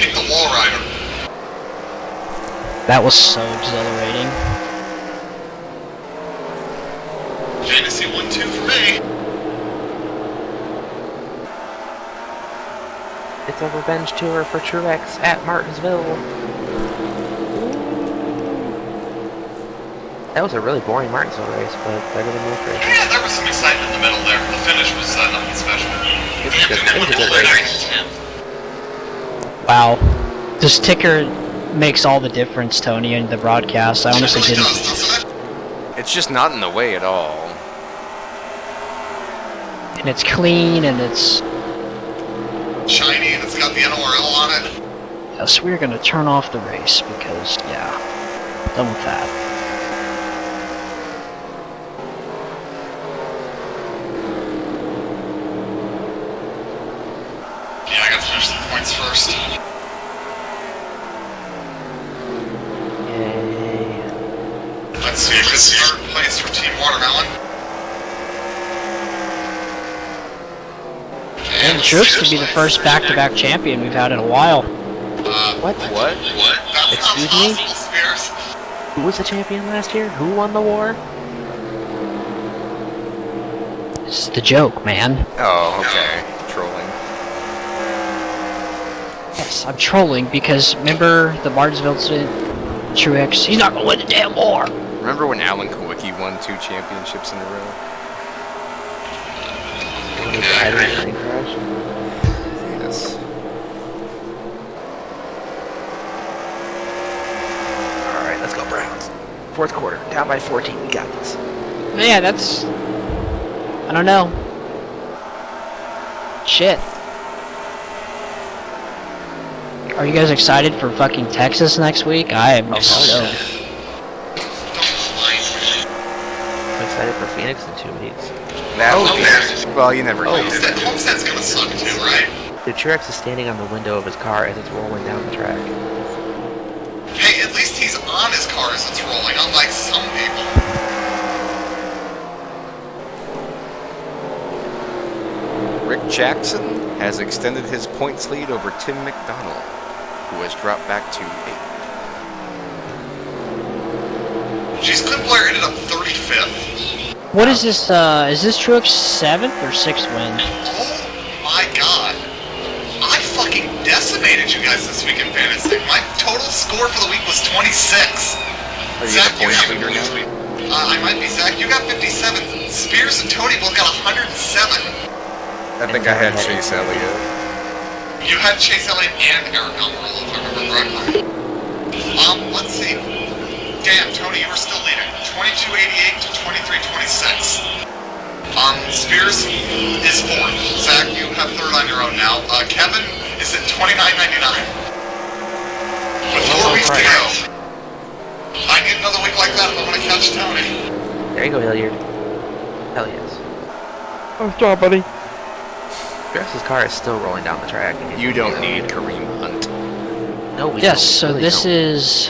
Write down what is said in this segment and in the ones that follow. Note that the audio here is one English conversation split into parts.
pick the wall rider. That was so exhilarating. Fantasy 1-2 for me. It's a revenge tour for Truex at Martinsville. That was a really boring Martinsville race, but better than most races. Yeah, there was some excitement in the middle there. The finish was nothing special. It was a good race. Wow. This ticker makes all the difference, Tony, in the broadcast. I honestly It really didn't. does, doesn't it? It's just not in the way at all. And it's clean and it's. Shiny and it's got the NORL on it. Yes, we're gonna turn off the race because, yeah, done with that. Yeah, I gotta finish the points first. Yay. Let's see, this is third place for Team Watermelon. And Truex could be the first back-to-back champion we've had in a while. What? What? That's Excuse not me? possible, Spears. Who was the champion last year? Who won the war? It's the joke, man. Oh, okay. Trolling. Yes, I'm trolling because remember the Martinsville incident? Truex, he's not gonna win the damn war. Remember when Alan Kowicki won 2 championships in a row? When he died in a plane crash? Yes. Alright, let's go Browns. Fourth quarter, down by 14, we got this. Yeah, that's. I don't know. Shit. Are you guys excited for fucking Texas next week? I am so. I'm excited for Phoenix in 2 weeks. That would yeah. be. Well, you never know. Homestead's gonna suck too, right? The Truex is standing on the window of his car as it's rolling down the track. Hey, at least he's on his car as it's rolling, unlike some people. Rick Jackson has extended his points lead over Tim McDonald, who has dropped back to 8th. Jeez, Clint Blair ended up 35th. What is this? Is this Truex 7th or 6th win? Oh my god. I fucking decimated you guys this week in fantasy. My total score for the week was 26. Are you Zach, the points you leader now? I might be Zach. You got 57. Spears and Tony both got 107. I think I had Chase Elliott. You had Chase Elliott and Eric Almirola, if I remember correctly. Let's see. Damn, Tony, you were still leading. 2288 to 2326. Spears is 4th. Zach, you have 3rd on your own now. Kevin is at 29.99. With 4 weeks to go. I need another week like that if I want to catch Tony. There you go, Hilliard. Hell yes. Nice job, buddy. Truex's car is still rolling down the track. You don't need Kareem Hunt. No, we Yes. don't. So Really this don't. is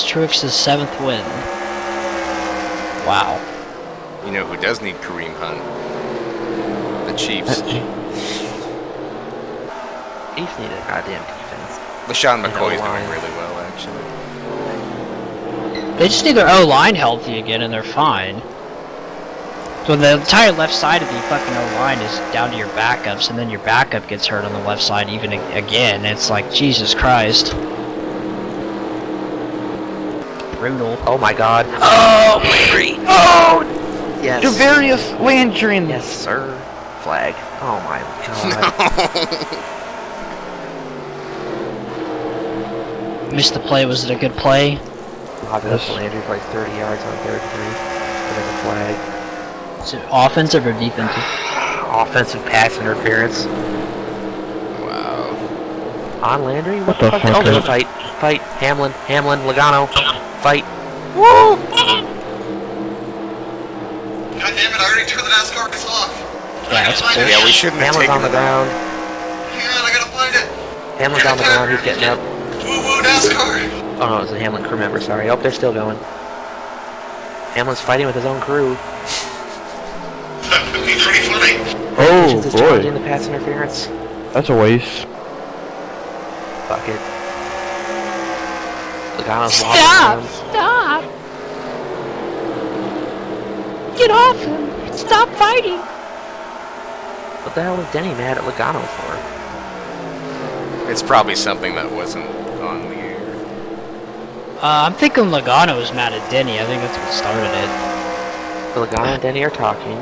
Truex's 7th win. Wow. You know who does need Kareem Hunt? The Chiefs. Chiefs need a goddamn defense. LaShawn And McCoy's O-line. doing really well, actually. They just need their O-line healthy again, and they're fine. So the entire left side of the fucking O-line is down to your backups, and then your backup gets hurt on the left side even again. It's like, Jesus Christ. Brutal. Oh my god. Oh, Landry! Oh! Yes. Javarius Landry. Yes, sir. Flag. Oh my god. Missed the play. Was it a good play? Lobbed it up to Landry for like 30 yards on 3rd and 3. Whatever flag. Is it offensive or defensive? Offensive pass interference. Wow. On Landry? What the the fuck? fuck Oh, there's a is- fight. Fight. Hamlin. Logano. Fight. Woo! God damn it, I already turned the NASCAR race off. Yeah, that's find bullshit. it. Yeah, we shouldn't have Hamlin's taken on the it. ground. Hang on, I gotta find it. Hamlin's on the ground. He's getting up. Woo woo NASCAR. Oh no, it's a Hamlin crew member. Sorry. Oh, they're still going. Hamlin's fighting with his own crew. That would be pretty funny. Oh Is challenging boy, the pass interference. that's a waste. bucket. Logano's Stop! wobbling around. Stop! Get off him! Stop fighting! What the hell is Denny mad at Logano for? It's probably something that wasn't on the air. I'm thinking Logano is mad at Denny. I think that's what started it. So Logano and Denny are talking.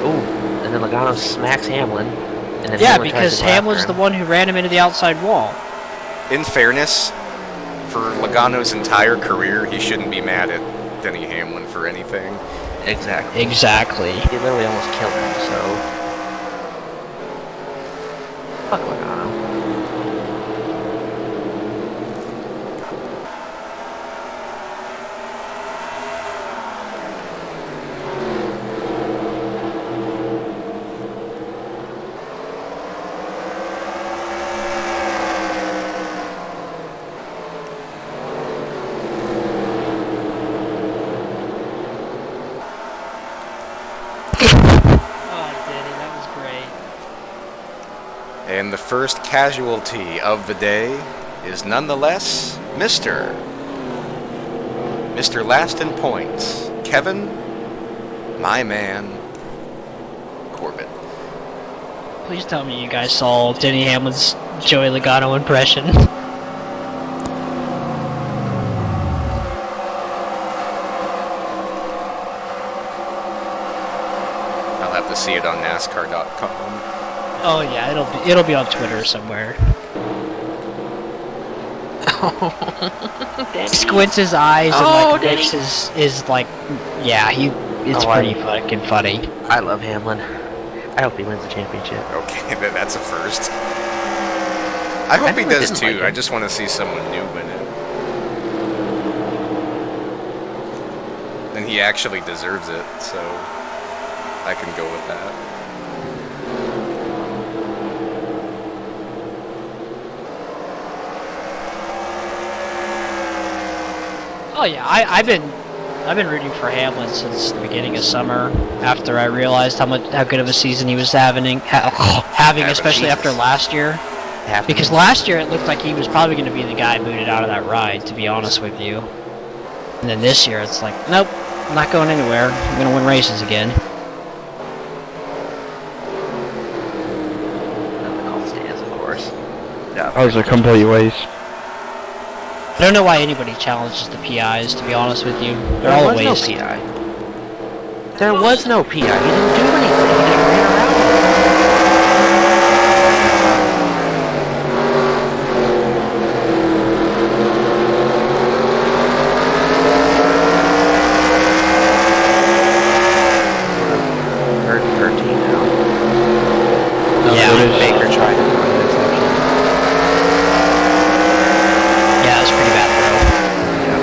Ooh, and then Logano smacks Hamlin. And then Yeah, Hamlin tries because to go after Hamlin's the him. one who ran him into the outside wall. In fairness, for Logano's entire career, he shouldn't be mad at Denny Hamlin for anything. Exactly. Exactly. He literally almost killed him, so... Fuck Logano. Oh, Denny, that was great. And the first casualty of the day is nonetheless Mr. Last in Points, Kevin, my man, Corbett. Please tell me you guys saw Denny Hamlin's Joey Logano impression. I'll have to see it on NASCAR.com. Oh yeah, it'll be on Twitter somewhere. Squints his eyes and like Denny. licks is like, yeah, it's Oh, pretty fucking funny. I love Hamlin. I hope he wins the championship. Okay, that's a first. I hope he never does didn't too. like I him. just want to see someone new win it. And he actually deserves it, so I can go with that. Oh yeah, I've been rooting for Hamlin since the beginning of summer. After I realized how good of a season he was having, especially Jesus. after last year. Because last year it looked like he was probably going to be the guy booted out of that ride, to be honest with you. And then this year it's like, nope, I'm not going anywhere. I'm going to win races again. Nothing else stands, of course. That was a complete waste. I don't know why anybody challenges the PIs, to be honest with you. They're There all a was no waste. PI. There was no PI. He didn't do anything. He just ran around. Third 13 now. Yeah. Baker tried to throw an exception. Yeah, it was pretty bad, bro. Yeah.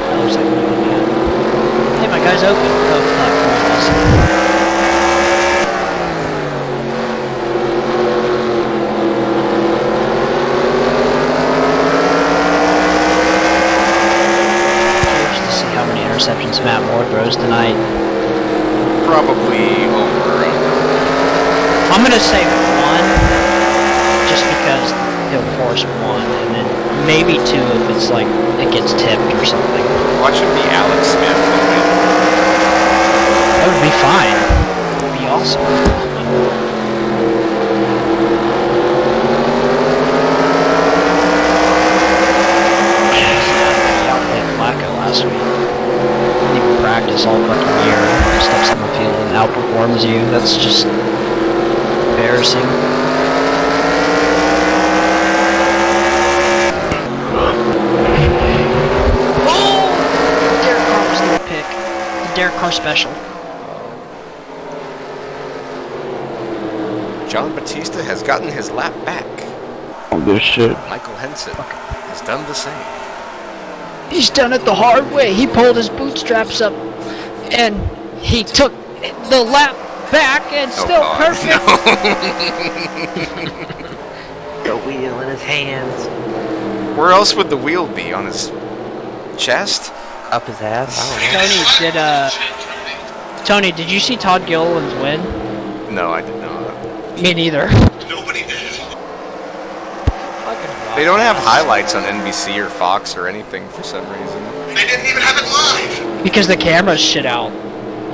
That looks like a good man. Hey, my guy's open. Oh, fuck. Come on, curious to see how many interceptions Matt Moore throws tonight. Probably over. I'm gonna say one, just because he'll force one, and then maybe two if it's like it gets tipped or something. Watch him be Alex Smith. That would be fine. That would be awesome. He outplayed Flacco last week. Didn't even practice all fucking year. Steps on the field and outperforms you. That's just embarrassing. Oh! Derek Carr was the pick. The Derek Carr special. John Batista has gotten his lap back. Oh, this shit. Michael Henson has done the same. He's done it the hard way. He pulled his bootstraps up and he took the lap back and still perfect. The wheel in his hands. Where else would the wheel be? On his chest? Up his ass. I don't know. Tony, did you see Todd Gilliland's win? No, I did not. Me neither. Nobody did. They don't have highlights on NBC or Fox or anything for some reason. They didn't even have it live. Because the cameras shit out.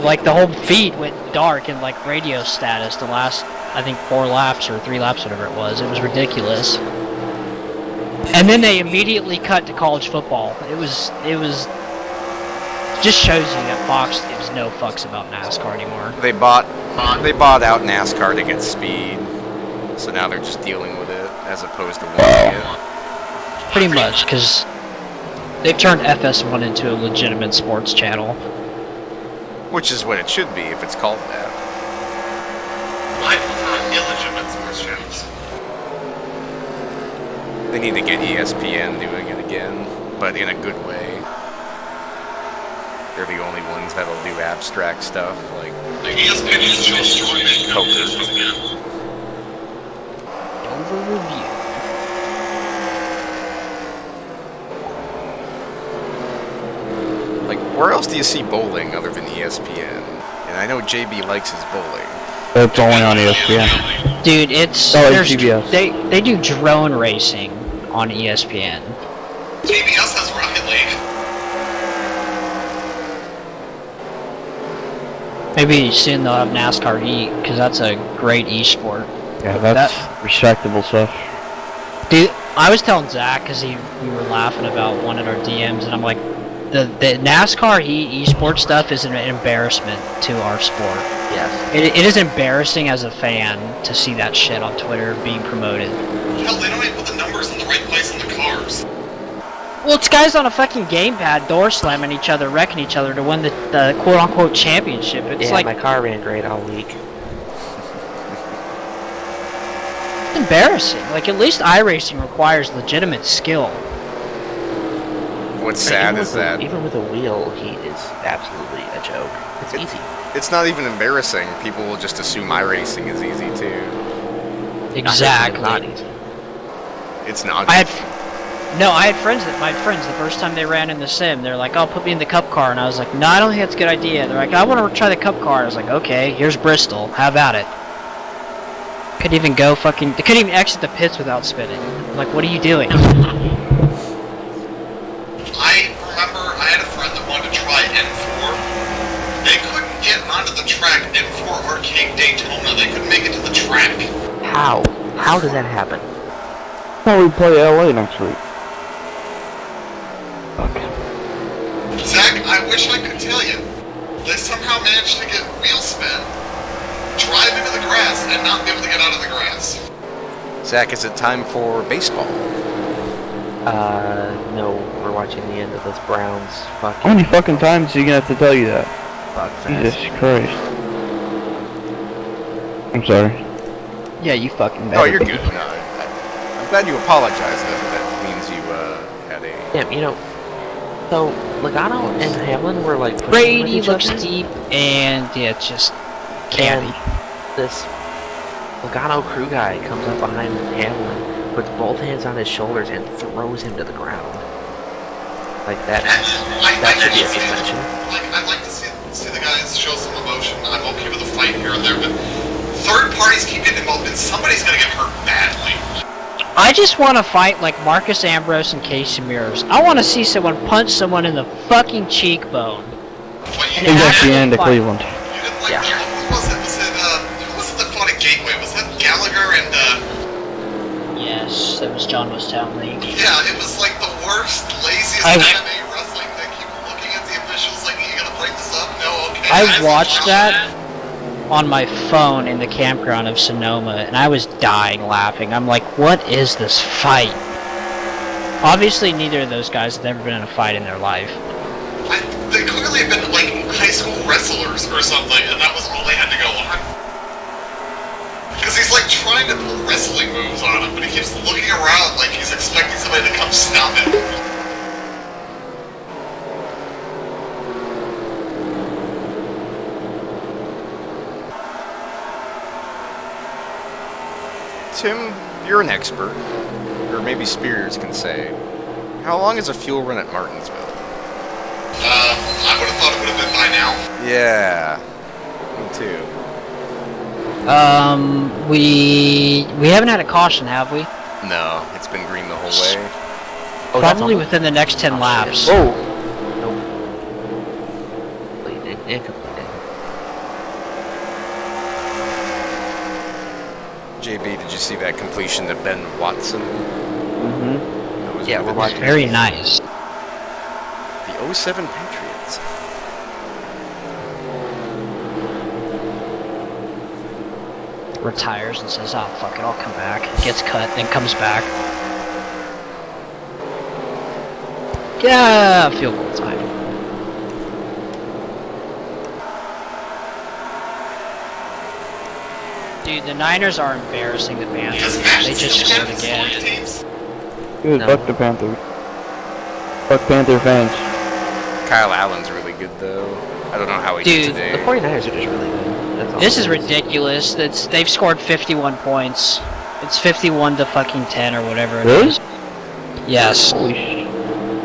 Like, the whole feed went dark in, like, radio status the last, I think, 4 laps or 3 laps, whatever it was. It was ridiculous. And then they immediately cut to college football. It was... Just shows you that Fox gives no fucks about NASCAR anymore. They bought out NASCAR to get speed, so now they're just dealing with it as opposed to wanting it. Pretty much, because they've turned FS1 into a legitimate sports channel. Which is what it should be if it's called that. I prefer illegitimate sports channels. They need to get ESPN doing it again, but in a good way. They're the only ones that'll do abstract stuff, like ESPN is just joining poker. Over review. Like, where else do you see bowling other than ESPN? And I know JB likes his bowling. It's only on ESPN. Dude, it's... Oh, there's- it's CBS. They do drone racing on ESPN. TBS has Rocket League. Maybe soon they'll have NASCAR Heat, because that's a great e-sport. Yeah, that's respectable stuff. Dude, I was telling Zach, because we were laughing about one in our DMs, and I'm like, the NASCAR Heat e-sport stuff is an embarrassment to our sport. Yes. It is embarrassing as a fan to see that shit on Twitter being promoted. Hell, they don't even put the numbers in the right place in the cars. Well, it's guys on a fucking gamepad door slamming each other, wrecking each other to win the quote-unquote championship. It's Yeah, like my car ran great all week. embarrassing. Like, at least iRacing requires legitimate skill. What's sad is that Even with a wheel, heat is absolutely a joke. It's easy. it's not even embarrassing. People will just assume iRacing is easy too. Exactly. Not easy. It's not. I had friends the first time they ran in the sim, they're like, "Oh, put me in the cup car," and I was like, "No, I don't think that's a good idea." They're like, "I want to try the cup car." I was like, "Okay, here's Bristol. Have at it." Couldn't even go fucking. They couldn't even exit the pits without spinning. I'm like, what are you doing? I remember I had a friend that wanted to try N4. They couldn't get onto the track N4 Arcade Daytona. They couldn't make it to the track. How? How does that happen? Oh, we play LA next week. Zach, I wish I could tell you. They somehow managed to get wheel spin, drive into the grass, and not be able to get out of the grass. Zach, is it time for baseball? No, we're watching the end of this Browns How fucking many fucking times are you gonna have to tell you that? fuck Jesus fest. Christ. I'm sorry. Yeah, you fucking. Oh, you're good. No, I'm glad you apologized. That means you had a. Damn, you know, so Logano and Hamlin were like pushing with Brady each looks other, deep, and yeah, it's just candy. and this Logano crew guy comes up behind Hamlin, puts both hands on his shoulders, and throws him to the ground. Like that. That should be a suspension. I'd like to see the guys show some emotion. I'm okay with a fight here and there, but third parties keep getting involved, and somebody's gonna get hurt badly. I just want to fight like Marcus Ambrose and Casey Mears. I want to see someone punch someone in the fucking cheekbone. What you And He's Yeah. at the end of Cleveland. You didn't like Yeah. that? Who was it? Who was it that fought at Gateway? Was that Gallagher and Yes, that was John Townley. yeah, it was like the worst, laziest I- MMA wrestling thing. Keep looking at the officials like, you gonna break this up? No, okay. I guys, watched let's that watch on my phone in the campground of Sonoma, and I was dying laughing. I'm like, what is this fight? Obviously, neither of those guys have ever been in a fight in their life. They clearly have been like high school wrestlers or something, and that was all they had to go on. Because he's like trying to pull wrestling moves on him, but he keeps looking around like he's expecting somebody to come stop him. Tim, you're an expert, or maybe Spears can say. How long is a fuel run at Martinsville? I would have thought it would have been by now. Yeah, me too. We haven't had a caution, have we? No, it's been green the whole way. Oh, that's Probably almost- within the next 10 Oh, laps. shit. Nope. Incomplete. JB, did you see that completion to Ben Watson? Mm-hmm. That was Yeah, with we're the- watching. Very nice. The 07 Patriots. Retires and says, oh, fuck it, I'll come back. Gets cut, then comes back. Yeah, field goal time. Dude, the Niners are embarrassing the Panthers. They just scored again. Good, No. fuck the Panthers. Fuck Panther fans. Kyle Allen's really good though. I don't know how he did Dude, The today. 49ers are just really good. That's all This it is ridiculous. They've scored 51 points. It's 51 to fucking 10 or whatever it Really? is. Yes. Holy sh...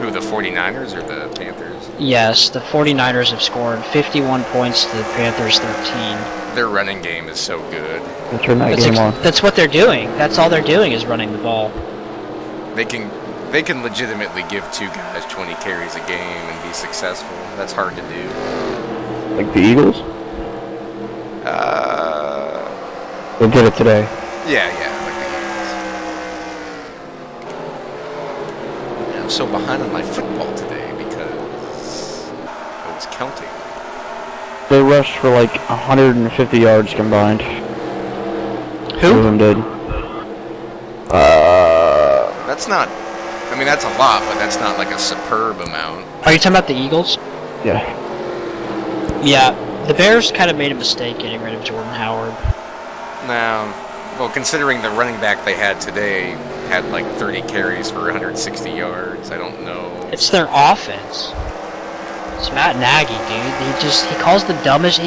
Who, the 49ers or the Panthers? Yes, the 49ers have scored 51 points to the Panthers 13. Their running game is so good. Let's turn that game on. That's what they're doing. That's all they're doing is running the ball. They can legitimately give two guys 20 carries a game and be successful. That's hard to do. Like the Eagles? They did it today. Yeah, like the Eagles. I'm so behind on my football today because I was counting. They rushed for like 150 yards combined. Two of them did. That's not. I mean, that's a lot, but that's not like a superb amount. Are you talking about the Eagles? Yeah. Yeah, the Bears kind of made a mistake getting rid of Jordan Howard. Now, well, considering the running back they had today had like 30 carries for 160 yards, I don't know. It's their offense. It's Matt Nagy, dude. He calls the dumbest.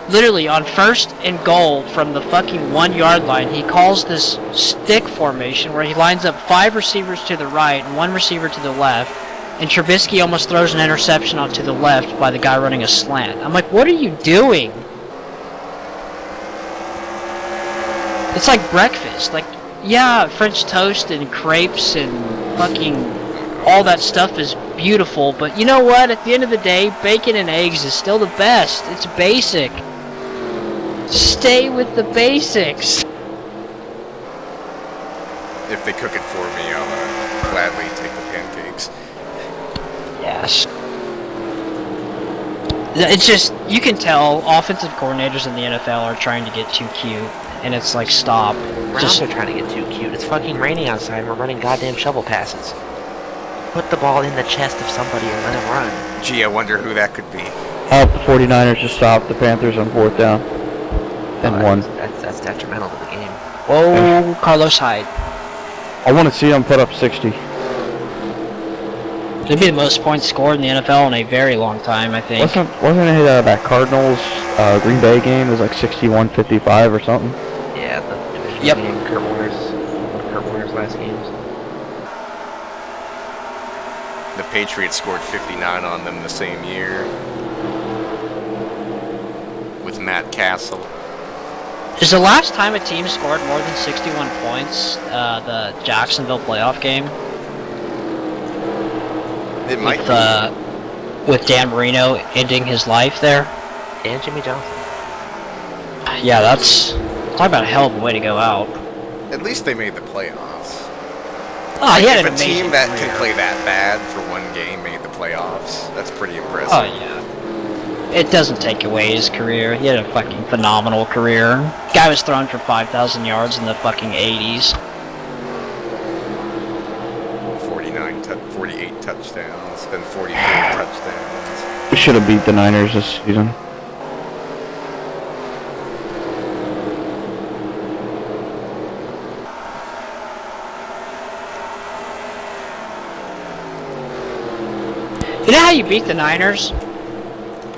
Literally on 1st and goal from the fucking 1 yard line, he calls this stick formation where he lines up 5 receivers to the right and 1 receiver to the left, and Trubisky almost throws an interception onto the left by the guy running a slant. I'm like, what are you doing? It's like breakfast. Like, yeah, French toast and crepes and fucking all that stuff is beautiful, but you know what? At the end of the day, bacon and eggs is still the best. It's basic. Stay with the basics. If they cook it for me, I'll gladly take the pancakes. Yes. It's just, you can tell offensive coordinators in the NFL are trying to get too cute, and it's like, stop. Browns Just, are trying to get too cute. It's fucking raining outside and we're running goddamn shovel passes. Put the ball in the chest of somebody and let him run. Gee, I wonder who that could be. I hope the 49ers to stop the Panthers on 4th down. And one. That's detrimental to the game. whoa, Carlos Hyde. I want to see them put up 60. It'd be the most points scored in the NFL in a very long time, I think. Wasn't it that Cardinals Green Bay game? It was like 61-55 or something. Yeah, the division Yep. game, one of Kurt Warner's last games. The Patriots scored 59 on them the same year with Matt Castle. Is the last time a team scored more than 61 points the Jacksonville playoff game? It might With Dan Marino ending his life there? And Jimmy Johnson. Yeah, that's... Talk about a hell of a way to go out. be. At least they made the playoffs. Oh, he had If an a amazing team that career. can play that bad for one game made the playoffs, that's pretty impressive. Oh, yeah. It doesn't take away his career. He had a fucking phenomenal career. Guy was thrown for 5,000 yards in the fucking 80s. 48 touchdowns, then 44 touchdowns. We should have beat the Niners this season. You know how you beat the Niners?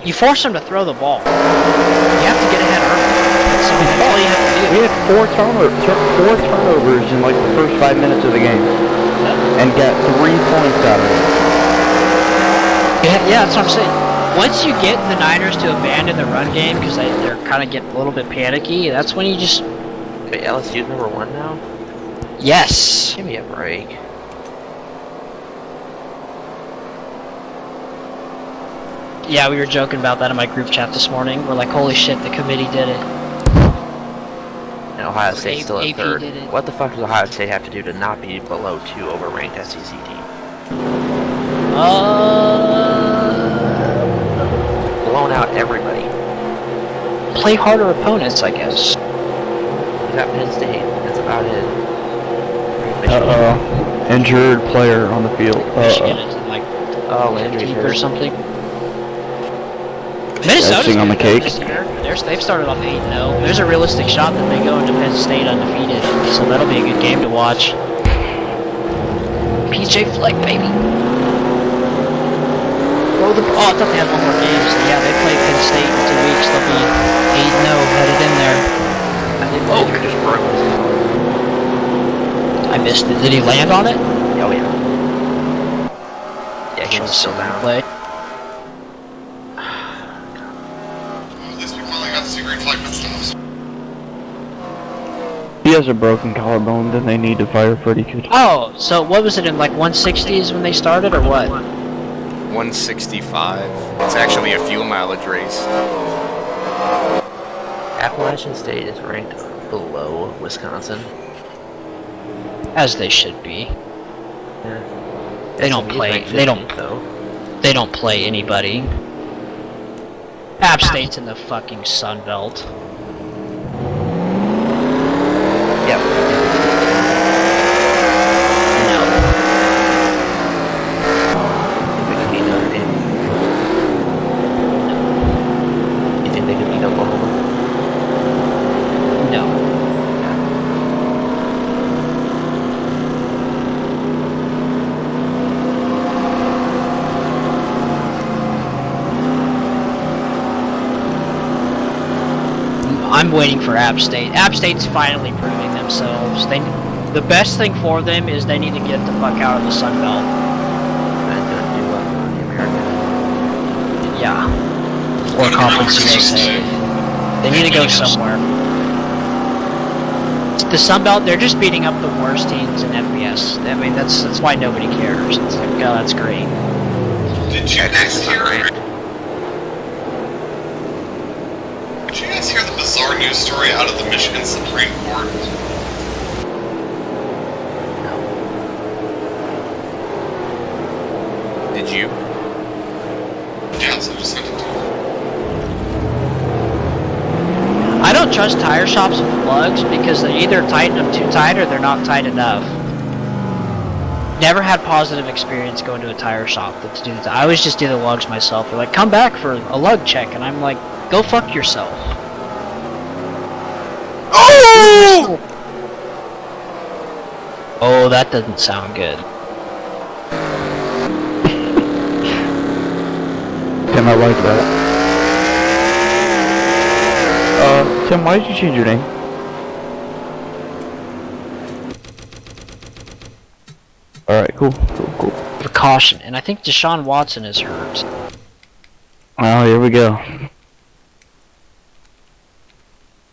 You force them to throw the ball. You have to get ahead early. That's all you have to do. We had four turnovers in like the first 5 minutes of the game, and got 3 points out of it. Yeah, that's what I'm saying. Once you get the Niners to abandon the run game because they're kind of getting a little bit panicky, that's when you just... Wait, LSU's number 1 now? Yes. Give me a break. Yeah, we were joking about that in my group chat this morning. We're like, holy shit, the committee did it. And Ohio State's still at AP third. did it. What the fuck does Ohio State have to do to not be below 2 overranked SEC team? Blown out everybody. Play harder opponents, I guess. We got Penn State. That's about it. Injured player on the field. Michigan is in like Oh, Landry's 15th or hurt. something. Minnesota's Icing on the good though cake. this year. They've started off 8-0. There's a realistic shot that they go into Penn State undefeated, so that'll be a good game to watch. PJ Fleck, baby. Oh, I thought they had one more game. So yeah, they play Penn State in 2 weeks. They'll be 8-0 headed in there. I think Landry just broke his I missed it. Did he land on it? Oh, yeah. Yeah, he was still down. Play. At least we finally got to see green flag pit stops. If he has a broken collarbone, then they need to fire Freddie Kitchens. Oh, so what was it in like 160s when they started, or what? 165. It's actually a fuel mileage race. Appalachian State is ranked below Wisconsin. As they should be. Yeah. They don't SMU's play. ranked They don't. 15th, though. They don't play anybody. App State's in the fucking Sun Belt. Yep. No. They could beat Notre Dame. You think they could beat Oklahoma? No. I'm waiting for App State. App State's finally proving themselves. The best thing for them is they need to get the fuck out of the Sun Belt. And gonna do the American. Yeah. Or Conference USA. They need to go somewhere. The Sun Belt, they're just beating up the worst teams in FBS. I mean, that's why nobody cares. It's like, oh, that's great. Did you guys hear? Unranked. Did you guys hear the bizarre news story out of the Michigan Supreme Court? Did you? Yes, I just sent it to you. I don't trust tire shops with lugs because they either tighten them too tight or they're not tight enough. Never had positive experience going to a tire shop to do that. I always just do the lugs myself. They're like, come back for a lug check, and I'm like, go fuck yourself. Oh! Oh, that doesn't sound good. Tim, I like that. Tim, why did you change your name? Alright, cool. For caution, and I think Deshaun Watson is hurt. Oh, here we go.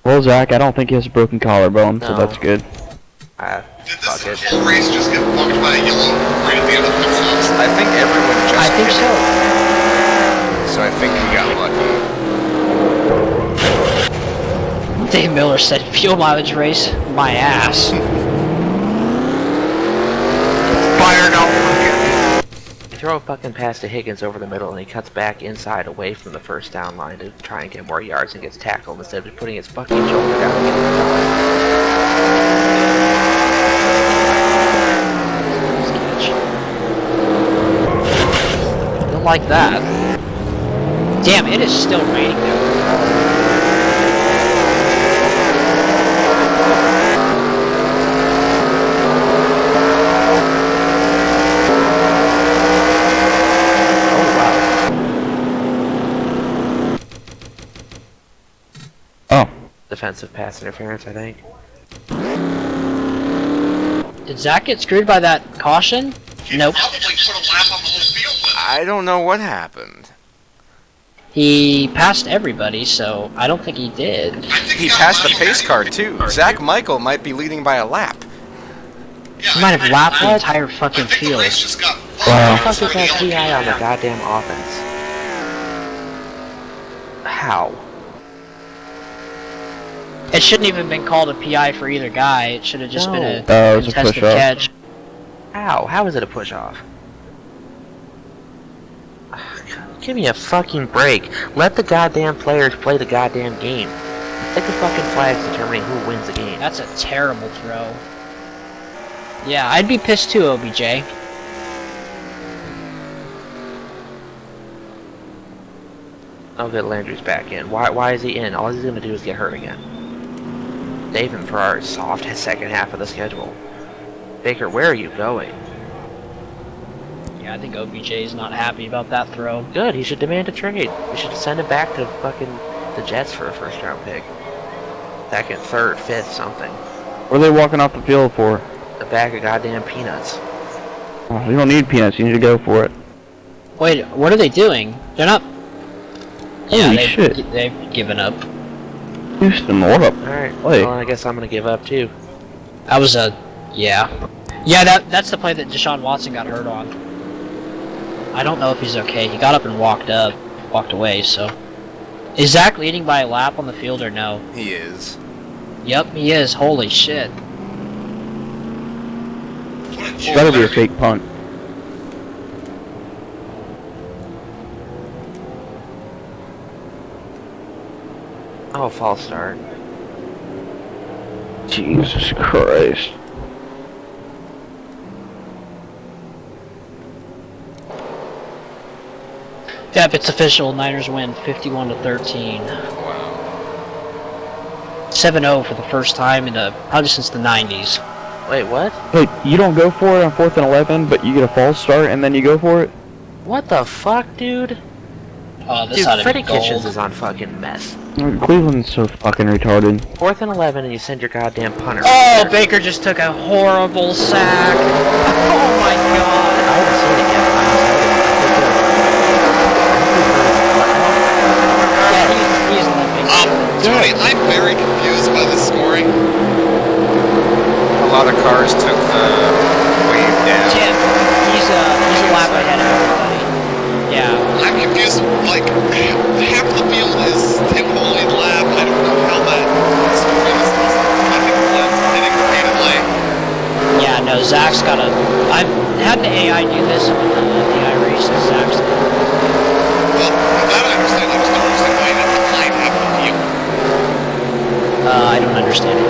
Well, Zach, I don't think he has a broken collarbone, so No. that's good. Did Fuck this it. whole race just get bugged by a yellow right at the end of the pit stops? I think everyone just I think hit so. it, so I think we got lucky. Dave Miller said, fuel mileage race, my ass. Fire no. Throw a fucking pass to Higgins over the middle and he cuts back inside away from the first down line to try and get more yards and gets tackled instead of just putting his fucking shoulder down and getting Don't like that. Damn, it is still raining there. Oh. defensive pass interference, I think. Did Zach get screwed by that caution? He Nope. probably put a lap on the whole field with it. I don't know what happened. He passed everybody, so I don't think he did. I think He got passed the lucky. pace car too. Zach Michael might be leading by a lap. Yeah, You might have lapped the I entire fucking think the field. race just got Wow. How the fuck is that fucking PI on the LP. goddamn offense? How? It shouldn't even been called a PI for either guy. It should have just been a No. It was a contested push-off. catch. How? How is it a push off? Give me a fucking break. Let the goddamn players play the goddamn game. Pick a fucking flag determining who wins the game. That's a terrible throw. Yeah, I'd be pissed too, OBJ. Oh good, Landry's back in. Why is he in? All he's gonna do is get hurt again. Dave and Farrar is soft his second half of the schedule. Baker, where are you going? Yeah, I think OBJ is not happy about that throw. Good, he should demand a trade. We should send him back to fucking the Jets for a first round pick. Second, third, fifth, something. What are they walking off the field for? A bag of goddamn peanuts. Oh, you don't need peanuts. You need to go for it. Wait, what are they doing? They're not... Yeah, Holy shit. they've given up. Houston, what up? Alright, Play. well I guess I'm gonna give up too. That was a... Yeah. Yeah, that's the play that Deshaun Watson got hurt on. I don't know if he's okay. He got up and walked away, so... Is Zach leading by a lap on the field or no? He is. Yep, he is. Holy shit. It's gotta be a fake punt. Oh, false start. Jesus Christ. Yep, it's official. Niners win 51-13. Wow. 7-0 for the first time in probably since the 90s. Wait, what? Wait, you don't go for it on 4th and 11, but you get a false start and then you go for it? What the fuck, dude? Oh, this Dude, ought to Freddie be gold. Kitchens is on fucking meth. Cleveland's so fucking retarded. 4th and 11 and you send your goddamn punter. Oh, Baker just took a horrible sack. Oh my god. I haven't seen it yet. Yeah, he's limping. Tony, I'm very confused by the scoring. A lot of cars took the wave down. Tim, he's a lap ahead of everybody. Yeah. I'm confused, like, half the field is Tim holding lap. I don't know how that scoring is. I think Glenn's hitting repeatedly. Yeah, no, Zach's got a... I've had the AI do this with the iRaces. Zach's... Well, that I understand. I just don't understand why you have to behind half the field. I don't understand it.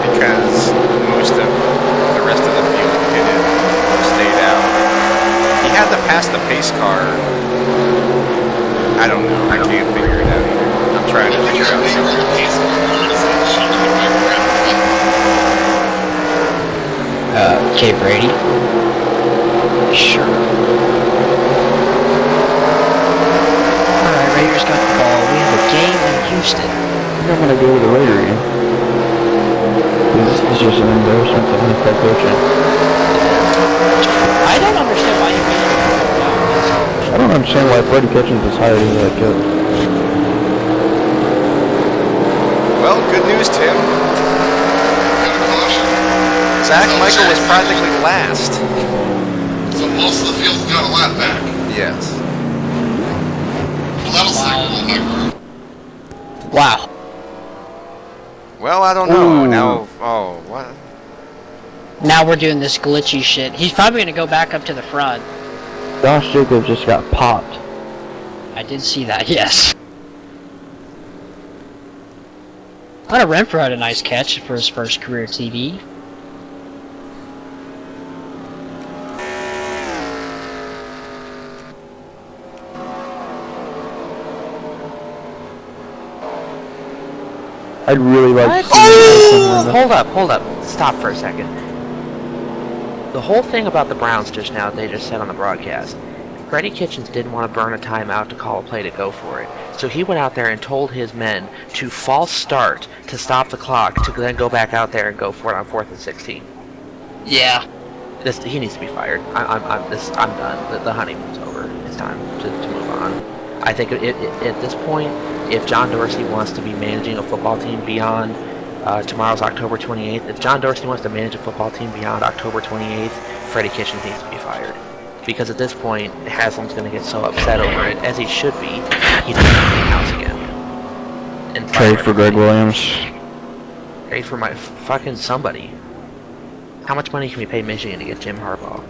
Because most of the rest of the field hit it or stayed out. He had to pass the pace car. I don't know. I can't figure it out either. I'm trying to I think figure you're out bigger something. than the pace car, honestly. It should be right around. Okay, Brady. Sure. Alright, Raiders got the ball. We have a game in Houston. I think I'm gonna go with the Raider again. This is just an embarrassment to NFL coaching. I don't understand why you made it. I don't understand why Freddie Kitchens is hired as head coach. Well, good news, Tim. Got a caution. Zach Michael was practically last. So most of the field's got a lap back. Yes. Well, that'll cycle in my group. Wow. Well, I don't know. Ooh. Now, oh, what? Now we're doing this glitchy shit. He's probably gonna go back up to the front. Josh Jacobs just got popped. I did see that, yes. Hunter Renfrow had a nice catch for his first career TD. I'd really like to see Oh! Hold up. Stop for a second. The whole thing about the Browns just now, they just said on the broadcast, Freddie Kitchens didn't want to burn a timeout to call a play to go for it. So he went out there and told his men to false start to stop the clock to then go back out there and go for it on 4th and 16. Yeah. He needs to be fired. I'm done. The honeymoon's over. It's time to move on. I think at this point, if John Dorsey wants to be managing a football team beyond Tomorrow's October 28th. If John Dorsey wants to manage a football team beyond October 28th, Freddie Kitchens needs to be fired. Because at this point, Haslam's going to get so upset over it, as he should be, he's going to clean house again. And Trade for Greg Williams. Trade for my fucking somebody. How much money can we pay Michigan to get Jim Harbaugh?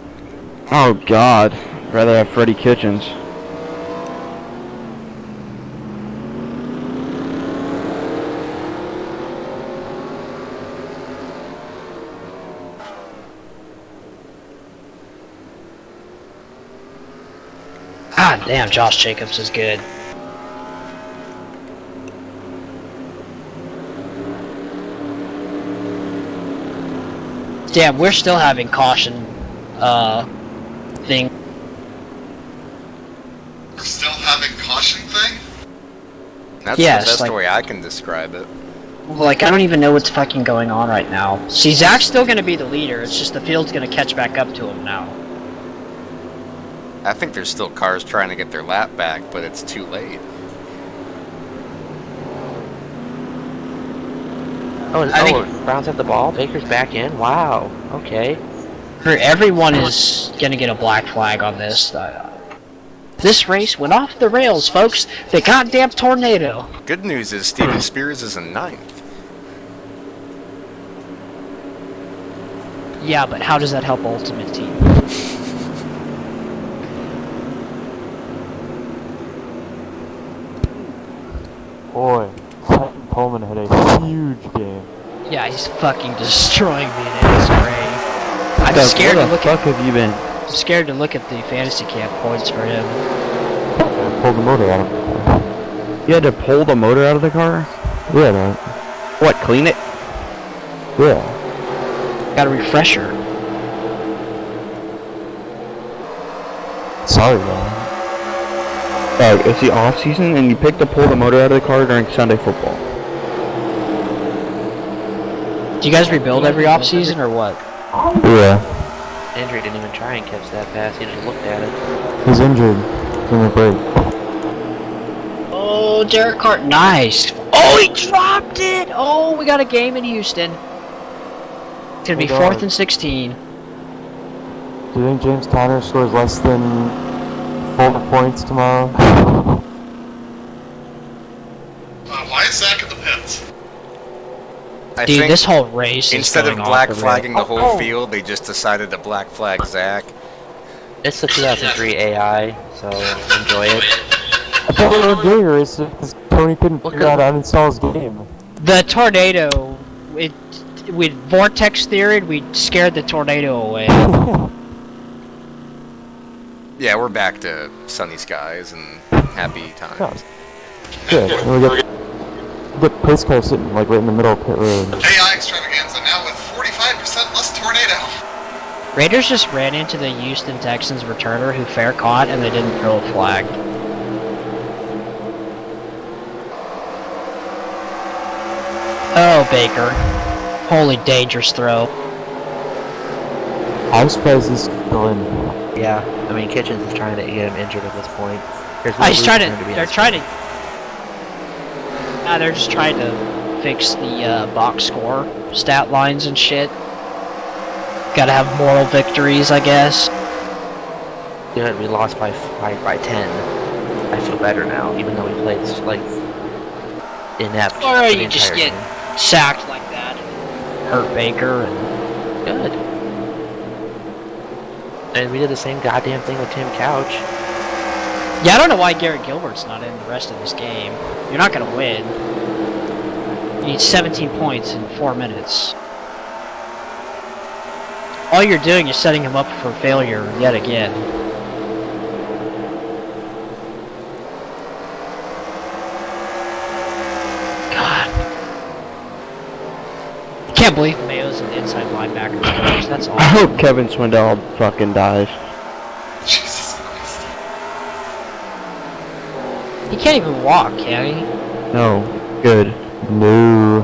Oh God, I'd rather have Freddie Kitchens. God damn, Josh Jacobs is good. Damn, we're still having caution, thing. We're still having caution thing? That's Yes, the best like- way I can describe it. Like, I don't even know what's fucking going on right now. See, Zach's still gonna be the leader, it's just the field's gonna catch back up to him now. I think there's still cars trying to get their lap back, but it's too late. I think- Browns have the ball. Baker's back in. Wow. Okay. Everyone is gonna get a black flag on this. This race went off the rails, folks. The goddamn tornado. Good news is Steven Spears is in 9th. Yeah, but how does that help Ultimate Team? Boy, Titan Pullman had a huge game. Yeah, he's fucking destroying me in this race. I'm Doug, scared where to the look fuck at. have you been? I'm scared to look at the fantasy camp points for him. I pulled the motor out of it. You had to pull the motor out of the car? Yeah, man. What, clean it? Yeah. Got a refresher. Sorry, man. It's the off season and you pick to pull the motor out of the car during Sunday football. Do you guys rebuild every off season or what? Yeah. Andrew didn't even try and catch that pass. He just looked at it. He's injured. Give him a break. Oh, Derek Carr, nice. Oh, he dropped it. Oh, we got a game in Houston. It's gonna be Hold on. 4th and 16. Do you think James Conner scores less than 4 points tomorrow? Why is Zach in the pits? I Dude, think this whole race instead is of going off black the rails. flagging the whole field, they just decided to black flag Zach. It's the 2003 AI, so enjoy it. I thought we were doing a race because Tony couldn't Look figure at- out how to install his game. The tornado, with vortex theory, we scared the tornado away. Yeah, we're back to sunny skies and happy times. Good. And we got pace car sitting like right in the middle of pit road. AI extravaganza now with 45% less tornado. Raiders just ran into the Houston Texans returner who fair caught and they didn't throw a flag. Oh, Baker. Holy dangerous throw. I'm surprised he's still in. Yeah, I mean Kitchens is trying to get him injured at this point. There's no He's trying reason to, for him they're be trying to, they're just trying to fix the box score stat lines and shit. Gotta have moral victories, I guess. Good, we lost by 10. I feel better now, even though we played like inept. Or for the you just entire get game. sacked like that and hurt Baker and Good. And we did the same goddamn thing with Tim Couch. yeah, I don't know why Garrett Gilbert's not in the rest of this game. You're not gonna win. You need 17 points in 4 minutes. All you're doing is setting him up for failure yet again. God. Can't believe Mayo's an inside linebacker coach. That's I awesome. hope Kevin Swindell fucking dies. Jesus Christ. He can't even walk, can he? No. Good. No.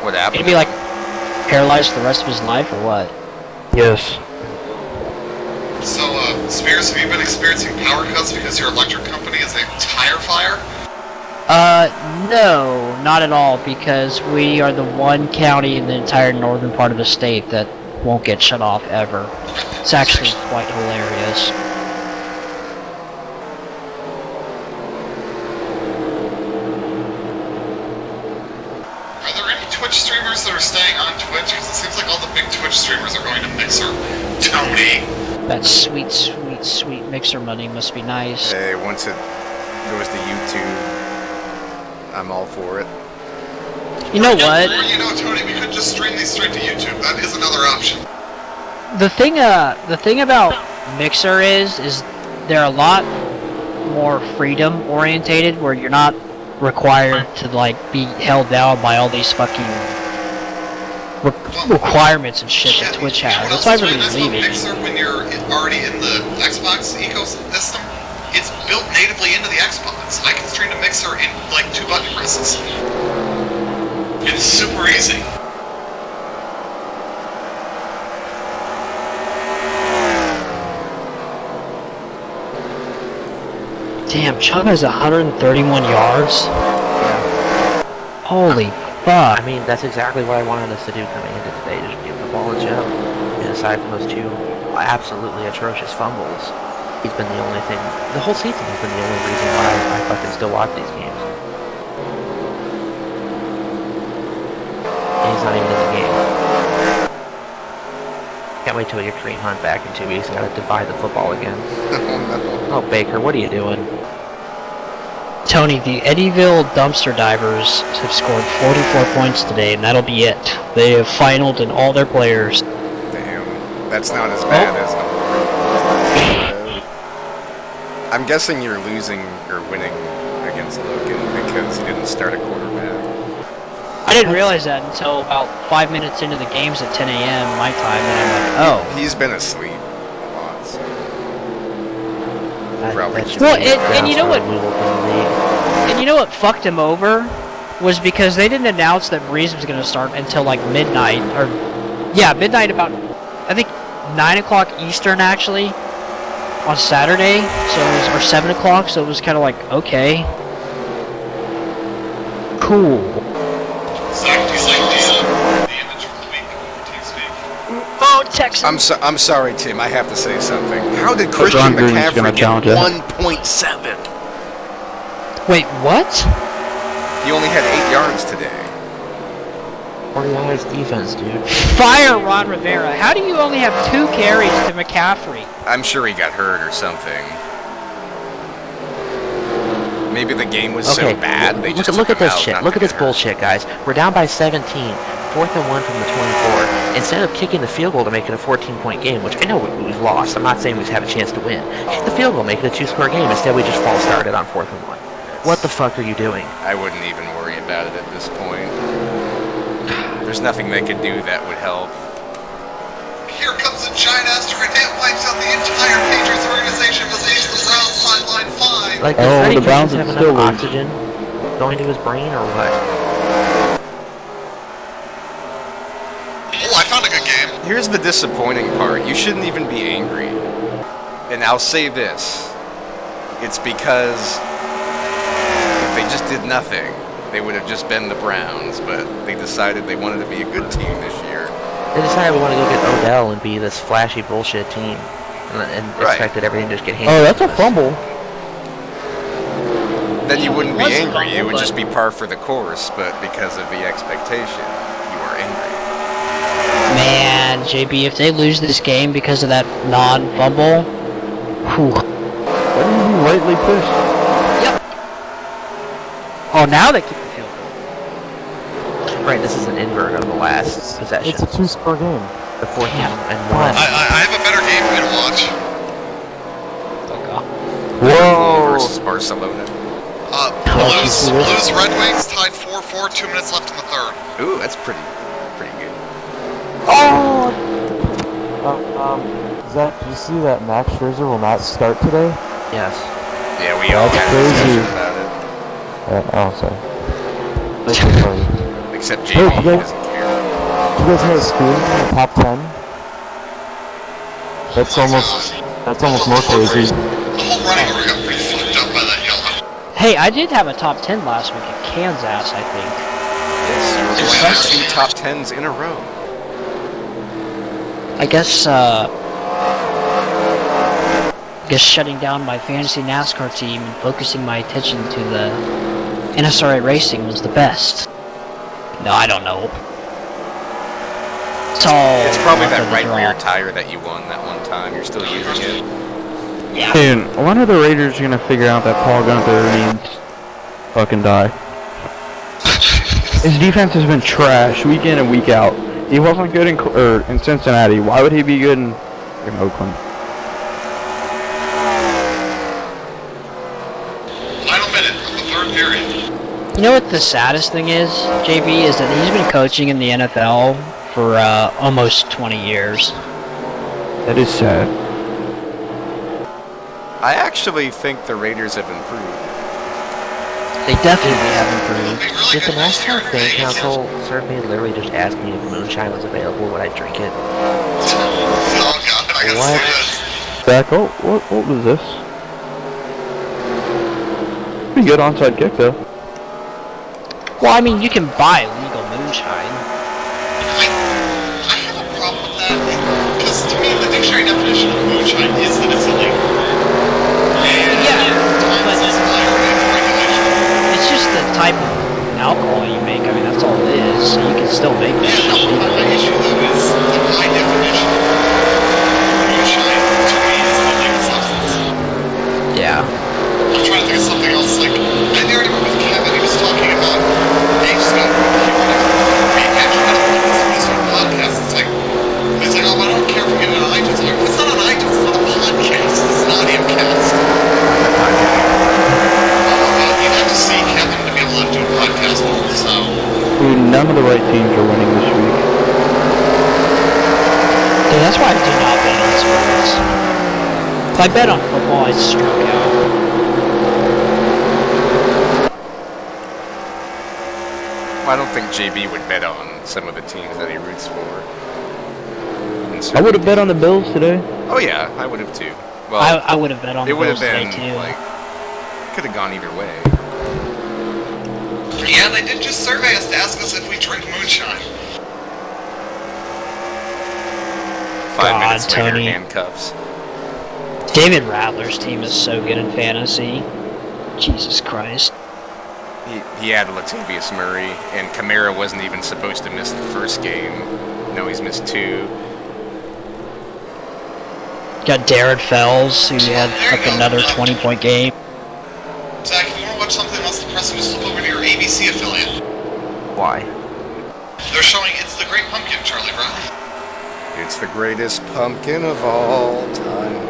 What He'd happened? be like paralyzed for the rest of his life or what? Yes. So, Spears, have you been experiencing power cuts because your electric company is a tire fire? No, not at all, because we are the one county in the entire northern part of the state that won't get shut off ever. It's actually quite hilarious. Are there any Twitch streamers that are staying on Twitch? Because it seems like all the big Twitch streamers are going to Mixer. Tony! That sweet, sweet, sweet Mixer money must be nice. Hey, once it goes to YouTube, I'm all for it. You know what? Or, you know, Tony, we could just stream these straight to YouTube. That is another option. The thing about Mixer is they're a lot more freedom orientated, where you're not required to like be held down by all these fucking requirements and shit that Twitch has. That's why everybody's leaving. Mixer, when you're already in the Xbox ecosystem, it's built natively into the Xbox. I can stream to Mixer in like 2 button presses. It's super easy. Damn, Chubb has 131 yards. Holy fuck. I mean, that's exactly what I wanted us to do coming into today, just give the ball to Joe. And aside from those 2 absolutely atrocious fumbles, he's been the only thing, the whole season has been the only reason why I fucking still watch these games. And he's not even in the game. Can't wait till we get Kareem Hunt back in 2 weeks. I gotta divide the football again. Oh, Baker, what are you doing? Tony, the Eddyville dumpster divers have scored 44 points today, and that'll be it. They have finaled in all their players. Damn, that's not as bad as the I'm guessing you're losing or winning against Logan because he didn't start a quarterback. I didn't realize that until about 5 minutes into the games at 10 a.m. my time, and I'm like, oh. He's been asleep a lot, so probably just Well, and you know what? And you know what fucked him over was because they didn't announce that Breeze was going to start until like midnight, or yeah, midnight about I think 9 o'clock Eastern actually on Saturday. So it was or 7 o'clock. So it was kind of like okay, cool. The image for the week, TeamSpeak. Oh, Texas. I'm sorry, Tim. I have to say something. How did Christian John Green's gonna McCaffrey get challenge it. 1.7? Wait, what? He only had 8 yards today. 40 yards defense, dude. Fire Ron Rivera. How do you only have 2 carries to McCaffrey? I'm sure he got hurt or something. Maybe the game was so bad they just look took at him this out shit. not Look to at this get hurt. bullshit, guys. We're down by 17. 4th and 1 from the 24. Instead of kicking the field goal to make it a 14-point game, which I know we've lost. I'm not saying we have a chance to win. Kick the field goal, make it a 2-score game. Instead, we just false started on 4th and 1. What the fuck are you doing? I wouldn't even worry about it at this point. There's nothing they could do that would help. Here comes a giant asteroid. It wipes out the entire Patriots organization with the Browns sideline 5. Like, does Oh, Freddie the Browns Kitchens have are still enough losing. oxygen going to his brain or what? Oh, I found a good game. Here's the disappointing part. You shouldn't even be angry. And I'll say this. It's because if they just did nothing, they would have just been the Browns, but they decided they wanted to be a good team this year. They decided we want to go get Odell and be this flashy bullshit team. And Right. expected everything to just get handed Oh, that's to a us. fumble. Then you wouldn't be It was a angry. It fumble, would but- just be par for the course, but because of the expectation, you are angry. Man, JB, if they lose this game because of that non-fumble, whew. What do you mean lightly pushed? Oh, now they keep the field goal. Right, this is an invert of the last possession. It's a 2-score game. The 4th Yeah. and 1. I have a better game for you to watch. Whoa! Versus Barcelona. Blues Red Wings tied 4-4, 2 minutes left in the third. Ooh, that's pretty good. Oh! Zach, did you see that Max Scherzer will not start today? Yes. Yeah, we all That's had a crazy. discussion about it. Oh, sorry. That's sorry. Except Hey, JB, he you doesn't care. Do you guys know Spoon in the top 10? That's almost more crazy. The whole running order got pretty fucked up by that yellow. Hey, I did have a top 10 last week at Kansas, I think. Yes, you were 2 top 10s in a row. I guess shutting down my fantasy NASCAR team and focusing my attention to the NSRA racing was the best. No, I don't know. It's probably luck that of the right draw. rear tire that you won that one time. You're still using it. Yeah. Dude, when are the Raiders gonna figure out that Paul Gunther needs fucking die? His defense has been trash week in and week out. He wasn't good in Cincinnati. Why would he be good in Oakland? Final minute of the third period. You know what the saddest thing is, JB, is that he's been coaching in the NFL for almost 20 years. That is sad. I actually think the Raiders have improved. They definitely have improved. Be really Did the good next year NASCAR in Fan Vegas. Council survey literally just ask me if moonshine was available, would I drink it? Oh god, I gotta What? see this. Zach, what was this? Pretty good onside kick though. Well, I mean, you can buy legal moonshine. I have a problem with that because to me the dictionary definition of moonshine is that it's illegal. And Yeah, times but- is irony and regulation. It's just the type of alcohol you make. I mean, that's all it is. So you can still make Yeah, moonshine. no, my issue though is that my definition of moonshine to me is an illegal substance. Yeah. I'm trying to think of something else. Like I already remember with Kevin, he was talking about ages ago. He wanted to be actually had a this sort of podcast. It's like he's like, oh, I don't care if we get it on iTunes. I'm like, it's not on iTunes. It's not a podcast. It's an audiocast. You'd have to see Kevin to be able to do a podcast with him. So Dude, none of the right teams are winning this week. Dude, that's why I do not bet on sports. If I bet on football, I struck out. I don't think JB would bet on some of the teams that he roots for. I would have bet on the Bills today. Oh yeah, I would have too. Well, I would have bet on it the would have Bills been today, too. like could have gone either way. yeah, they did just survey us to ask us if we drink moonshine. 5 God, minutes later, Tony. handcuffs. David Rattler's team is so good in fantasy. Jesus Christ. He had Latavius Murray, and Kamara wasn't even supposed to miss the first game. No, he's missed 2. Got Darren Fells, who had There you like go. another 20-point game. Zach, if you want to watch something else depressing, just flip over to your ABC affiliate. Why? They're showing It's the Great Pumpkin, Charlie Brown. It's the greatest pumpkin of all time.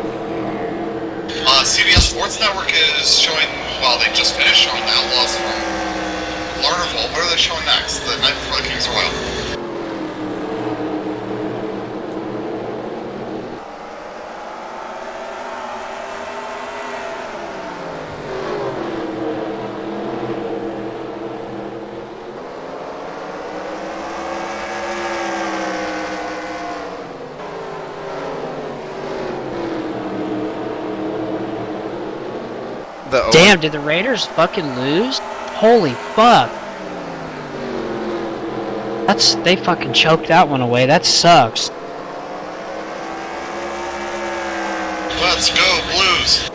CBS Sports Network is showing, well, they just finished showing the Outlaws from Lernerville. What are they showing next? The night before the Kings are Wild. Damn, did the Raiders fucking lose? Holy fuck. They fucking choked that one away. That sucks. Let's go, Blues.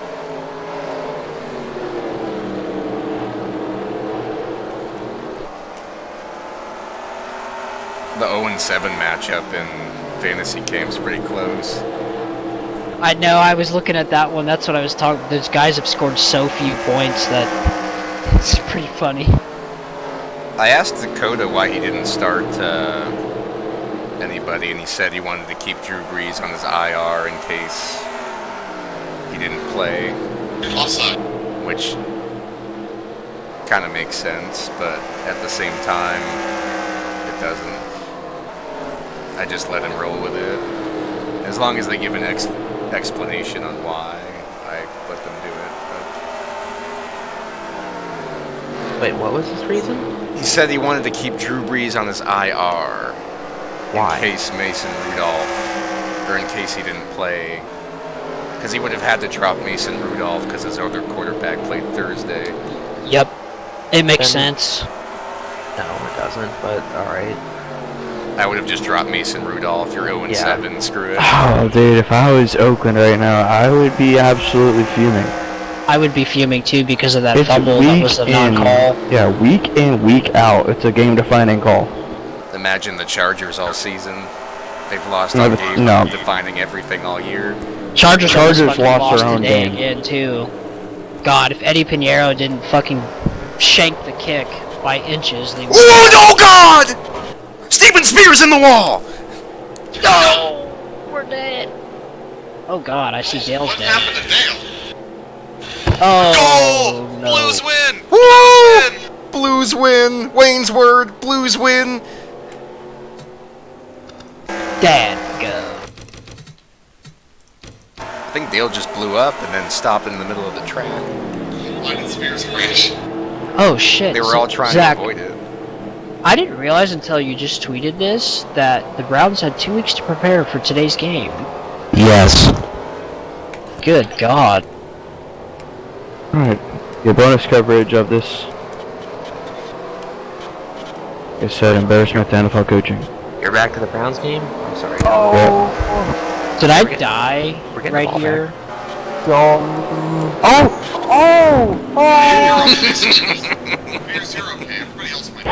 The 0-7 matchup in fantasy camp's pretty close. I know, I was looking at that one. That's what I was talking. Those guys have scored so few points that it's pretty funny. I asked Dakota why he didn't start anybody, and he said he wanted to keep Drew Brees on his IR in case he didn't play, Offside. which kind of makes sense, but at the same time, it doesn't. I just let him roll with it. As long as they give an explanation on why, I let them do it. Wait, what was his reason? But he said he wanted to keep Drew Brees on his IR. Why? In case Mason Rudolph, or in case he didn't play. Because he would have had to drop Mason Rudolph because his other quarterback played Thursday. Yep. It makes Then- sense. No, it doesn't, but alright. I would have just dropped Mason Rudolph. You're 0-7. Screw it. Oh, dude, if I was Oakland right now, I would be absolutely fuming. I would be fuming too because of that It's fumble that was a week in, non-call. yeah, week in, week out. It's a game-defining call. Imagine the Chargers all season. They've lost No, on but- game, no. defining everything all year. Chargers Chargers almost fucking lost their own today game. again too. God, if Eddie Pinheiro didn't fucking shank the kick by inches, they would. Oh no, God! Steven Spears in the wall. No! We're dead. Oh God, I see Dale's What dead. happened to Dale? Oh Goal! no! Blues win! Woo! Blues win. Wayne's Word. Blues win. Dad go. I think Dale just blew up and then stopped in the middle of the track. Why did Spears crash? Oh shit! They were all trying Zach, to avoid it. I didn't realize until you just tweeted this that the Browns had 2 weeks to prepare for today's game. Yes. Good God. Alright, your bonus coverage of this. Like I said, embarrassment to NFL coaching. You're back to the Browns game? I'm sorry. Did I We're getting- die we're getting the right ball here? Spears, you're okay. Everybody else might be.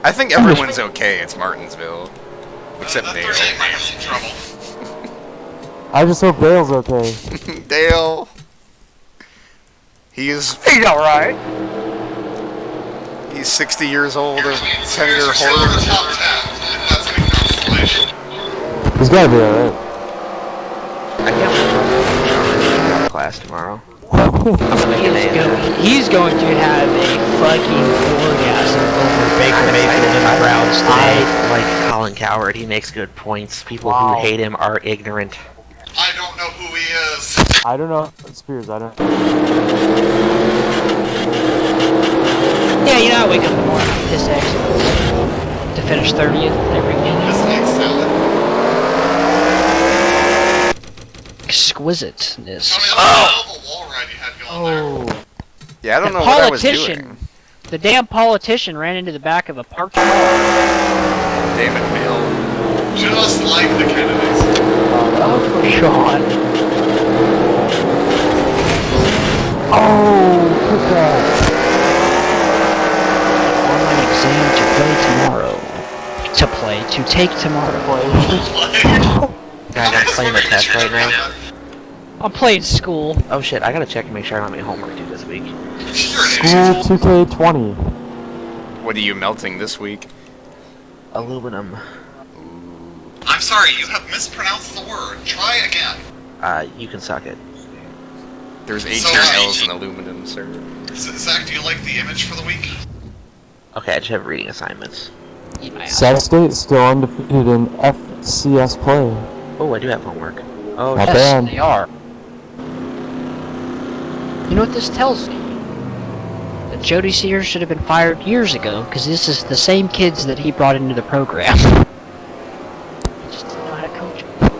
I think everyone's okay. It's Martinsville, except That Dale. 38 might have some trouble. I just hope Dale's okay. Dale. He's alright. He's 60 years old of Spears, tender you're still in the horror. top 10, and that's any consolation. He's gotta be alright. I can't wait for class tomorrow. I'm gonna make an A in that. He's going to have a fucking orgasm over Baker I'm Mayfield excited. and the Browns today. I like Colin Coward. He makes good points. People Wow. who hate him are ignorant. I don't know who he is. I don't know. Spears, I don't. Yeah, you know, I wake up in the morning, piss excellence to finish 30th every game. This ain't salad. Exquisiteness. Tell me about the wall ride you had going there. Yeah, I don't The know what I was politician. doing. The damn politician ran into the back of a parked car. Damn it, Bill. Just like the Kennedys. Oh, for Sean. Online exam to take tomorrow. Guys, I'm playing a test right now. I'm playing school. Oh shit, I gotta check and make sure I don't have any homework due this week. School 2K20. What are you melting this week? Aluminum. I'm sorry, you have mispronounced the word. Try again. You can suck it. There's H's So, and L's in aluminum, sir. Zach, do you like the image for the week? Okay, I just have reading assignments. Eat my ass. Sac State still undefeated in FCS play. Oh, I do have homework. Oh, Not shit. Yes, bad. they are. You know what this tells me? That Jody Sears should have been fired years ago, because this is the same kids that he brought into the program. He just didn't know how to coach them.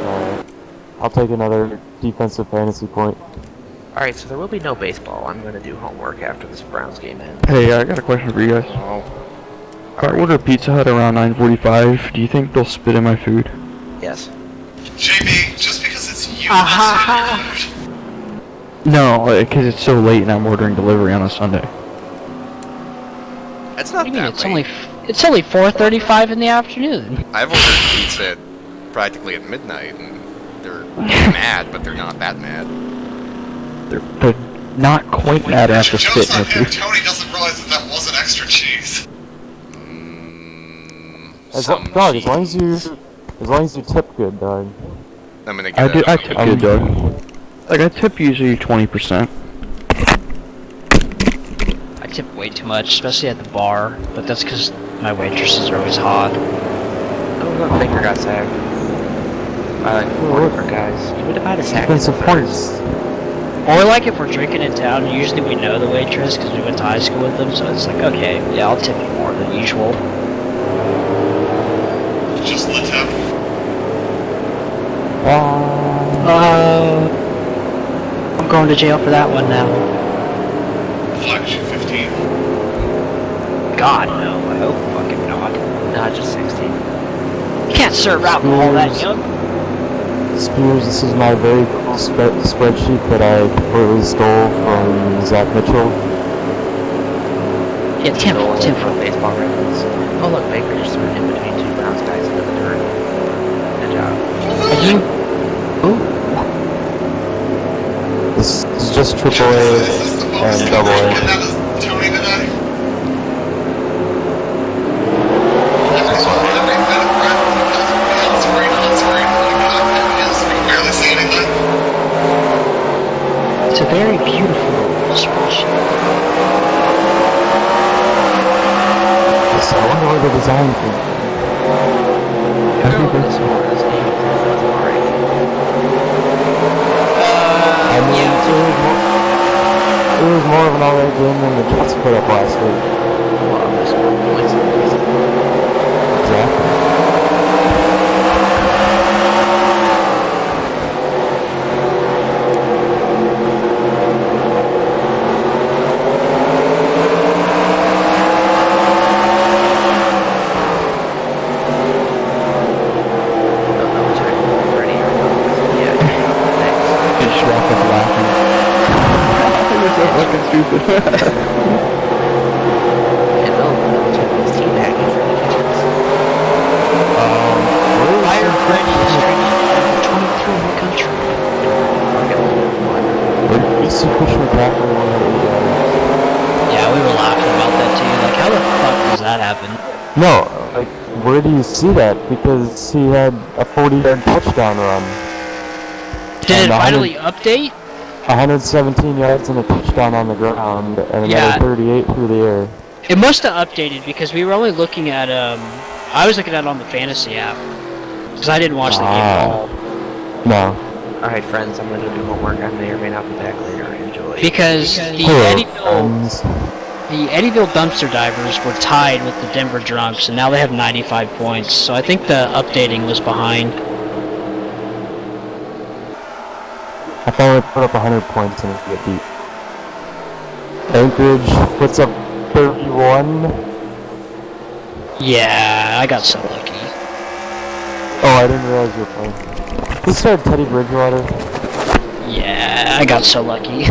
Alright. I'll take another defensive fantasy point. Alright, so there will be no baseball. I'm gonna do homework after this Browns game ends. Hey, I got a question for you guys. Oh, If I order Pizza Hut around 9:45, do you think they'll spit in my food? Yes. JB, just because it's you, Ah-ha-ha. that's not your food. No, because it's so late and I'm ordering delivery on a Sunday. it's What not do you mean? that It's only 4:35 in the afternoon. I've ordered pizza practically at midnight, and they're mad, but they're not that mad. They're not quite mad enough to spit Joke's in my on him, food. Tony doesn't realize that that wasn't extra cheese. Dog, as long as you tip good, dog. I'm gonna get I tip good, dog. Like, I tip usually 20%. I tip way too much, especially at the bar, but that's because my waitresses are always hot. Oh, look, Baker got sacked. By like 4 different guys. You would have had a sack. Defensive points. Or like if we're drinking in town, usually we know the waitress because we went to high school with them, so it's like, okay, yeah, I'll tip you more than usual. Just the tip. Wow. I'm going to jail for that one now. Flagship 15. God, no, I hope fucking not. Nah, just 16. You can't serve alcohol that young. Spears, this is my very cool spreadsheet that I completely stole from Zach Mitchell. Yeah, Tim, From Baseball Reference. Oh look, Baker just threw in between two Browns guys into the dirt. Good job. Are you? Ooh. This is just AAA Is this the and bonus double coverage A. one that was Tony today? Every minute, Brett, on screen, on screen, you can barely see anything. It's a very beautiful spreadsheet. I wonder where the design came from. This one is already. I mean, it was more of an alright game than the Jets put up last week. Well, this one points in the season. Exactly. Stupid. And Check teabagging for the Kitchens. Fire Freddy is training number 23 in the country. Where did you see Christian McCaffrey on the 8 yards? Yeah, we were laughing about that too. Like, how the fuck does that happen? No, like, where do you see that? Because he had a 40-yard touchdown run. Did it And finally update? 117 yards and a touchdown on the ground, and another Yeah. 38 through the air. It must have updated because we were only looking at, I was looking at it on the fantasy app. Because I didn't watch the game at all. No. Alright, friends, I'm gonna go do homework. I may or may not be back later. Enjoy. Because the Eddyville dumpster divers were tied with the Denver Drunks, and now they have 95 points. So I think the updating was behind. I finally put up 100 points and it get beat. Anchorage puts up 31. Yeah, I got so lucky. Oh, I didn't realize you were playing. Who started Teddy Bridgewater? Yeah, I got so lucky.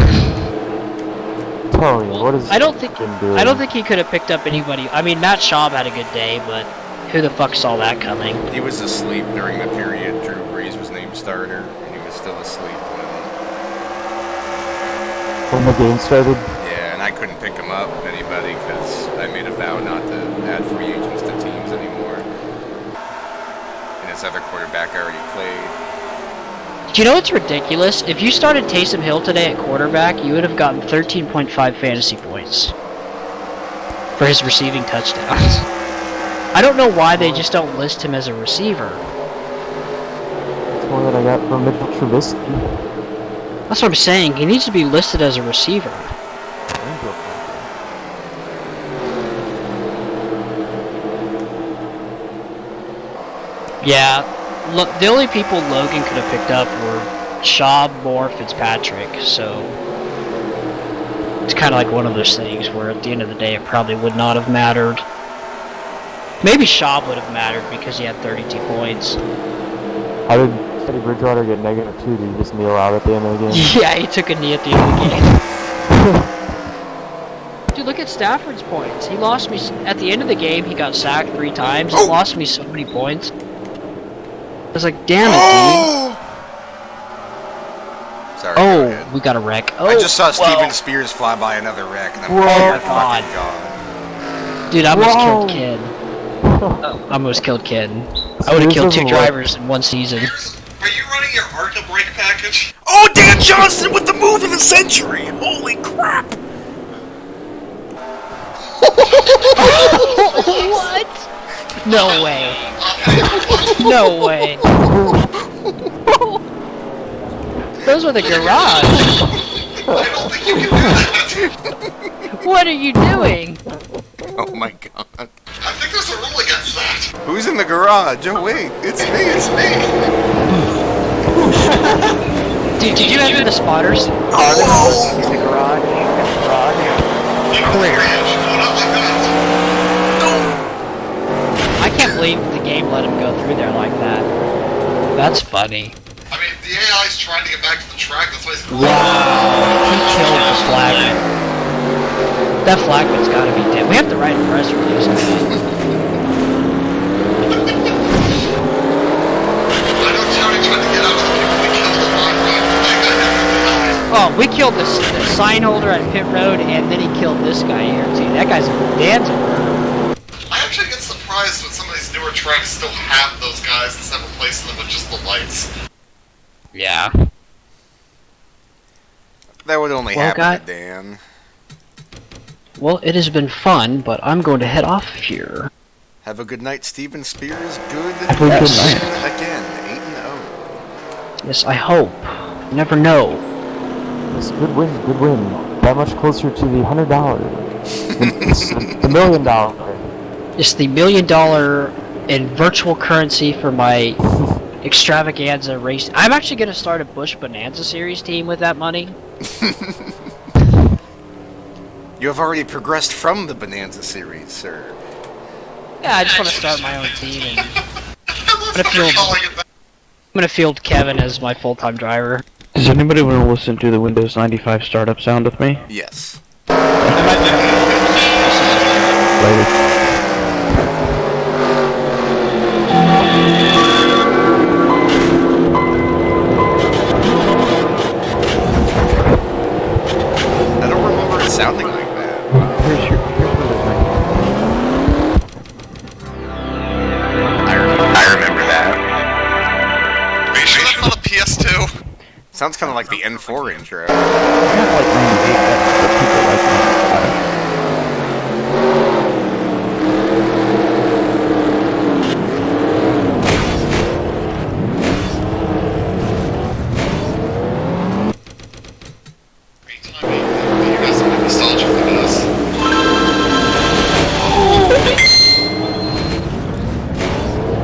Tell me, what is I don't think doing? I don't think he could have picked up anybody. I mean, Matt Schaub had a good day, but who the fuck saw that coming? He was asleep during the period Drew Brees was named starter, and he was still asleep When the game started? yeah, and I couldn't pick him up, anybody, because I made a vow not to add free agents to teams anymore. And his other quarterback already played. Do you know what's ridiculous? If you started Taysom Hill today at quarterback, you would have gotten 13.5 fantasy points for his receiving touchdowns. I don't know why they just don't list him as a receiver. That's one that I got from Mitchell Trubisky. That's what I'm saying. He needs to be listed as a receiver. Yeah, look, the only people Logan could have picked up were Schaub, Moore, Fitzpatrick, so it's kind of like one of those things where at the end of the day it probably would not have mattered. Maybe Schaub would have mattered because he had 32 points. How did Teddy Bridgewater get -2? Did he just kneel out at the end of the game? Yeah, he took a knee at the end of the game. Dude, look at Stafford's points. He lost me at the end of the game. He got sacked 3 times. He lost me so many points. I was like, damn it, Sorry, dude. go Oh, ahead. we got a wreck. Oh, I just saw whoa. Steven Spears fly by another wreck, and I'm Whoa, oh my God. fucking god. Dude, I almost killed Kid. I almost killed Kid. I would have killed 2 drivers in one season. Are you running your ARCA brake package? Oh, Dan Johnson with the move of the century! Holy crap! What? No way. No way. Those were the garage. I don't think you can do that. What are you doing? Oh my god. I think there's a rule against that. Who's in the garage? Oh wait, it's me. It's me. Dude, did you enter the spotters? In the garage. You know, Clear. hold up like that. I can't believe the game let him go through there like that. That's funny. I mean, the AI's trying to get back to the track, that's why he's... Wow, he killed the flagman. That flagman's gotta be dead. We have to write a press release on that. I know Tony tried to get out to the people we killed a lot, but they got him in the eye. Oh, we killed the sign holder at Pit Road, and then he killed this guy here too. That guy's a dancer. I actually get surprised when some of these newer tracks still have those guys instead of replacing them with just the lights. Yeah. That would only Well, happen to Dan. Well, it has been fun, but I'm going to head off here. Have a good night, Steven Spears. Good Have a good Yes. night. again. 8-0. Yes, I hope. You never know. It's a good win, good win. That much closer to the $100. the $1 million. It's the $1 million in virtual currency for my extravaganza race. I'm actually going to start a Bush Bonanza Series team with that money. You have already progressed from the Bonanza series, sir. Yeah, I just want to start my own team, and Let's But if you'll- calling it that. I'm going to field Kevin as my full-time driver. Does anybody want to listen to the Windows 95 startup sound with me? Yes. Later. I don't remember it sounding like that. Here's Windows 95. I remember that. Are you sure that's not a PS2? Sounds kind of like the N4 intro. I have like 98 but people like 95. You guys are nostalgic for this.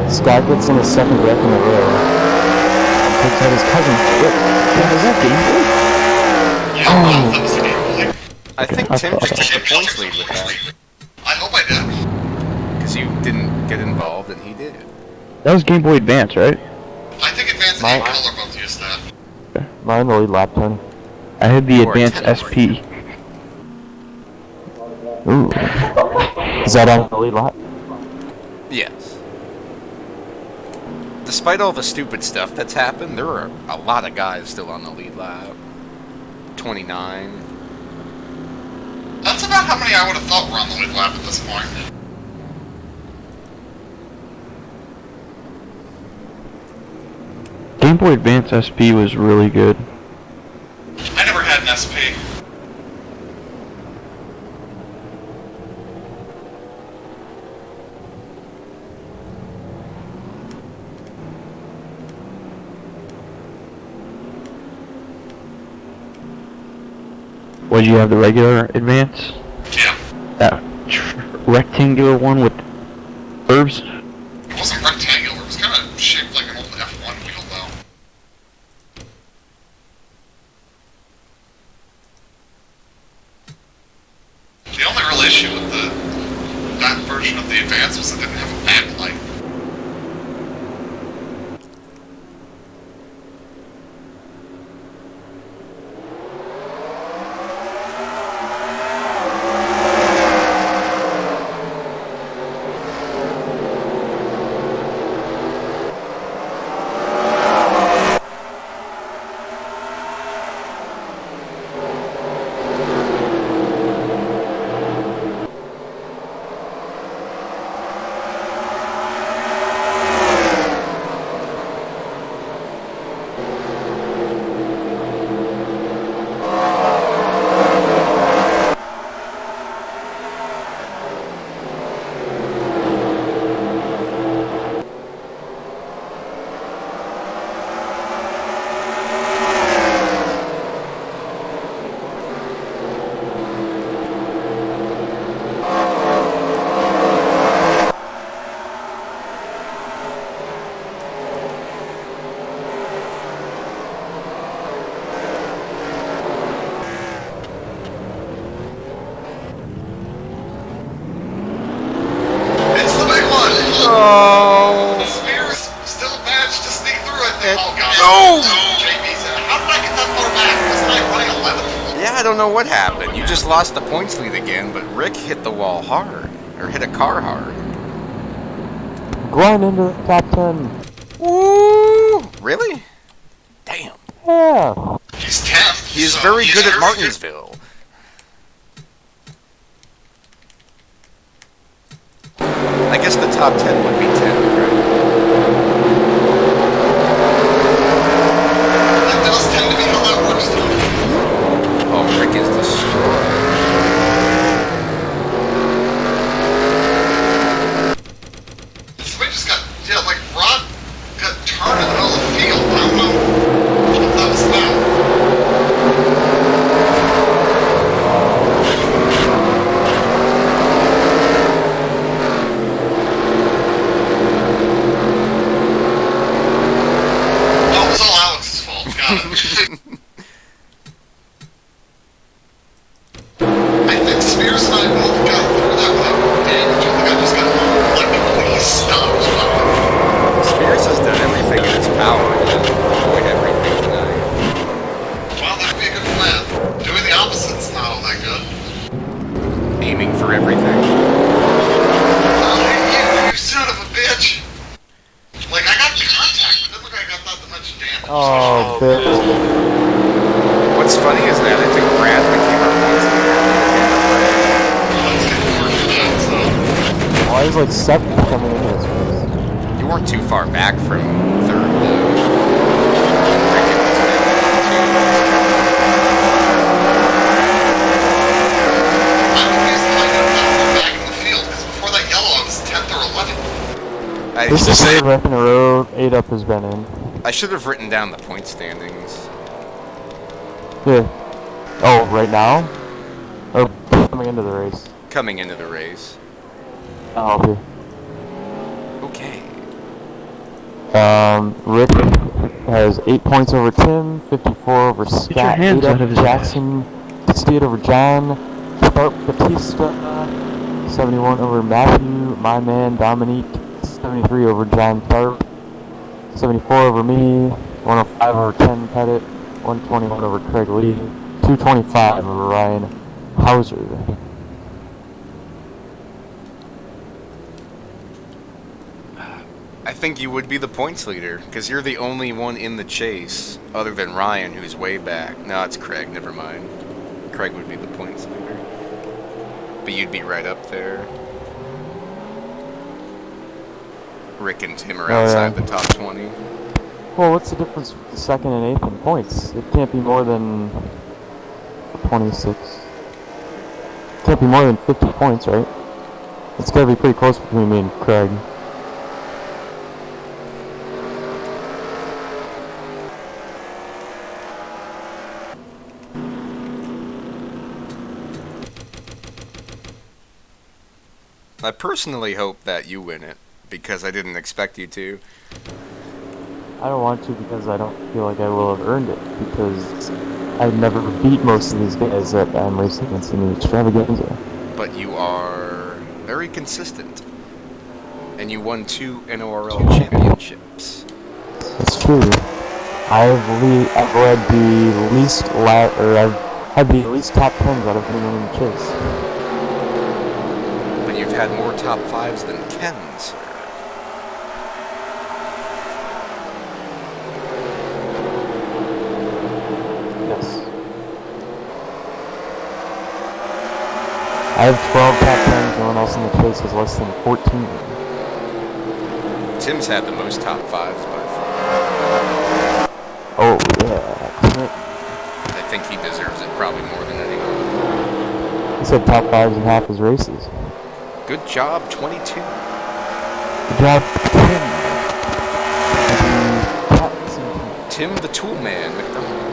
Scott gets in his second wreck in a row. Takes out his cousin. Yeah, is that Game Boy? Yeah, that was the Game Boy. I think I Tim thought- just took the points lead with that. I hope I did. Because you didn't get involved and he did. That was Game Boy Advance, right? I think Advance My- and Color both used that. Mine the lead lap, Tony. I had the You are Advance 10 SP. Ooh. Is that on the lead lap? Yes. Despite all the stupid stuff that's happened, there are a lot of guys still on the lead lap. 29. That's about how many I would have thought were on the lead lap at this point. Game Boy Advance SP was really good. I never had an SP. Would you have the regular Advance? Yeah. That rectangular one with herbs? It wasn't rectangular, it was kind of shaped like an old F1 wheel, though. The only real issue with that version of the Advance was it didn't have a backlight. know what happened. You just lost the points lead again, but Rick hit the wall hard. Or hit a car hard. Going into the top 10. Woo! Really? Damn. Yeah. He's 10th. He is so very he's good at very Martinsville. I guess the top 10 would be 10, right? That does tend to be how that works, though. Oh, Rick is destroyed. Somebody just got, yeah, like, Rod got turned in the middle of the field. I don't know if that was that. No, it was all Alex's fault. Got it. I think Spears and I both got through that without damage. I think I just got like completely stopped. Spears has done everything in his power to avoid everything tonight. Well, that'd be a good plan. Doing the opposite's not all that good. Aiming for everything. Oh, you son of a bitch! Like, I got the contact, but it didn't look like I got that much damage. Oh, bitch. What's funny is that I think Brad became our points leader. Let's get more for that, so. Oh, I was like 7th coming into this race. You weren't too far back from third, though. Rick was I'm confused how I got back in the field, because before that yellow, I was 10th or 11th. This is the third wreck in a row 8 Up has been in. I should have written down the point standings. Here. Oh, right now? Or coming into the race? Coming into the race. Oh, okay. Okay. Rick has 8 points over Tim, 54 over Scott, 8 up Jackson, 68 over John, Tharp Batista, 71 over Matthew, my man Dominique, 73 over John Tharp, 74 over me, 105 over Ken Pettit, 121 over Craig Lee, 225 over Ryan Hauser. I think you would be the points leader, because you're the only one in the chase, other than Ryan, who's way back. No, it's Craig, never mind. Craig would be the points leader. But you'd be right up there. Rick and Tim are outside the top 20. Well, what's the difference with the 2nd and 8th in points? It can't be more than 26. It can't be more than 50 points, right? It's gotta be pretty close between me and Craig. I personally hope that you win it, because I didn't expect you to. I don't want to because I don't feel like I will have earned it, because I've never beat most of these guys that I'm racing against in the Extravaganza. But you are very consistent. And you won 2 NORL championships. It's true. I've led the least I've had the least top 10s out of anyone in the chase. But you've had more top 5s than Ken, sir. Yes. I have 12 top 10s, no one else in the chase has less than 14. Tim's had the most top 5s by far. Oh, yeah. I think he deserves it probably more than anyone. He said top 5s in half his races. Good job, 22. Good job, Tim. Tim the Toolman McDonald.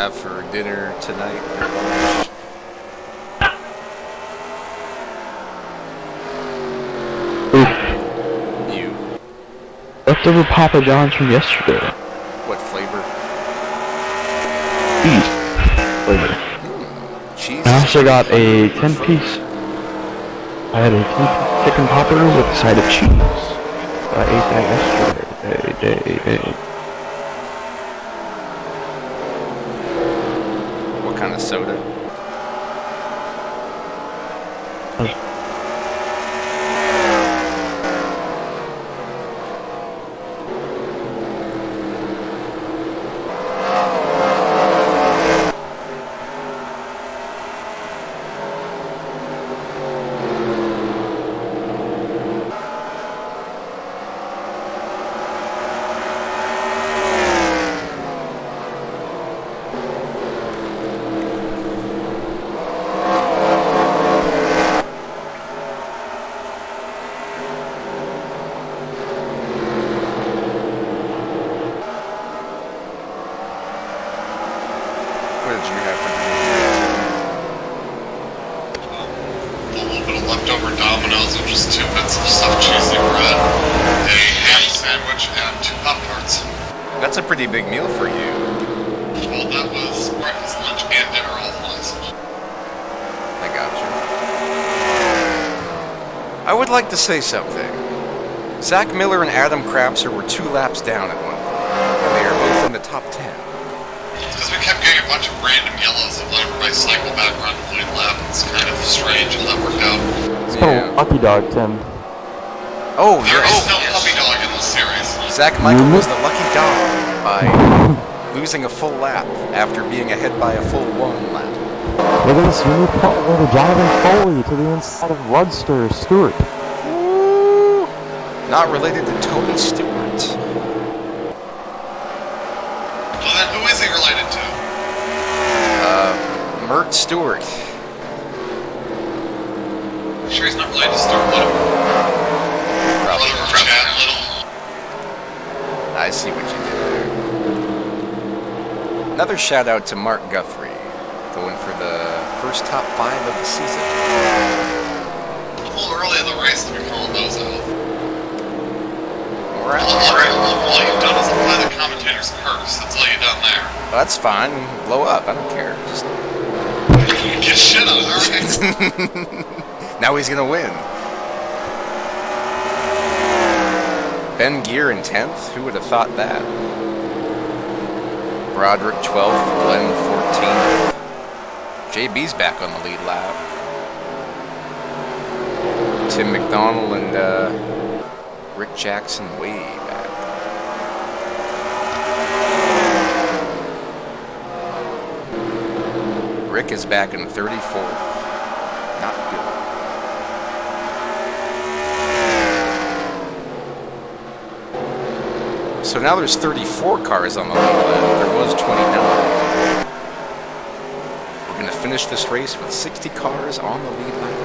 have for dinner tonight? You. Leftover Papa John's from yesterday. What flavor? Beef flavor. Cheese? I also got a 10-piece. I had a 10-piece chicken popper with a side of cheese. I ate that yesterday. What kind of soda? What did you have for A little bit of leftover Domino's and just 2 bits of stuffed cheesy bread, a ham sandwich, and 2 Pop-Tarts. dinner? That's a pretty big meal for you. Well, that was breakfast, lunch, and dinner all at once. I got you. I would like to say something. Zach Miller and Adam Crapser were 2 laps down at one point, and they are both in the top 10. Because we kept getting a bunch of random yellows that let everybody cycle back around the lead lap. It's kind of strange how that worked out. It's called Lucky Dog, Tim. Oh, There yes. is no puppy dog in this series. Zach Michael was the lucky dog by losing a full lap after being ahead by a full 1 lap. Look at this unique putt with Jonathan Foley to the inside of Ludster Stewart. Not related to Tony Stewart. Well, then who is he related to? Mert Stewart. Sure he's not related to Stuart Little. Probably. Brother of Chad Little. I see what you did there. Another shout out to Mark Guthrie, going for the first top 5 of the season. A little early in the race to be calling those out. All right. All you've done is apply the commentator's curse. That's all you've done there. Well, that's fine. Blow up. I don't care. Just Get shit on, alright? now he's gonna win. Ben Gear in 10th? Who would have thought that? Broderick 12th, Glenn 14th. JB's back on the lead lap. Tim McDonald and Rick Jackson way back. Rick is back in 34th. Not good. So now there's 34 cars on the lead lap. There was 29. We're going to finish this race with 60 cars on the lead lap.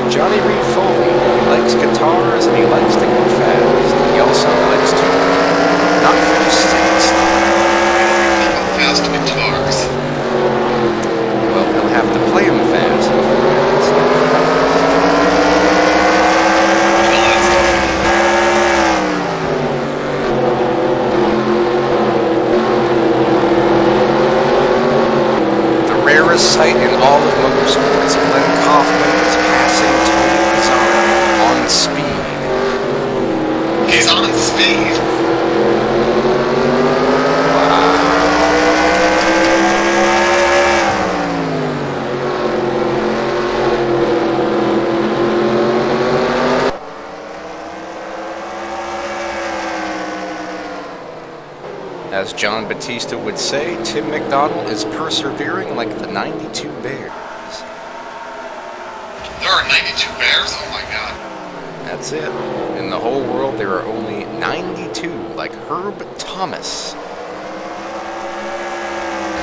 Johnny Reed Foley, he likes guitars and he likes to go fast. He also likes to not finish sixth. Fast guitars. Well, he'll have to play them fast. me. As John Batista would say, Tim McDonald is persevering like the 92 Bears. There are 92 bears? Oh my god. That's it. In the whole world, there are only 92, like Herb Thomas.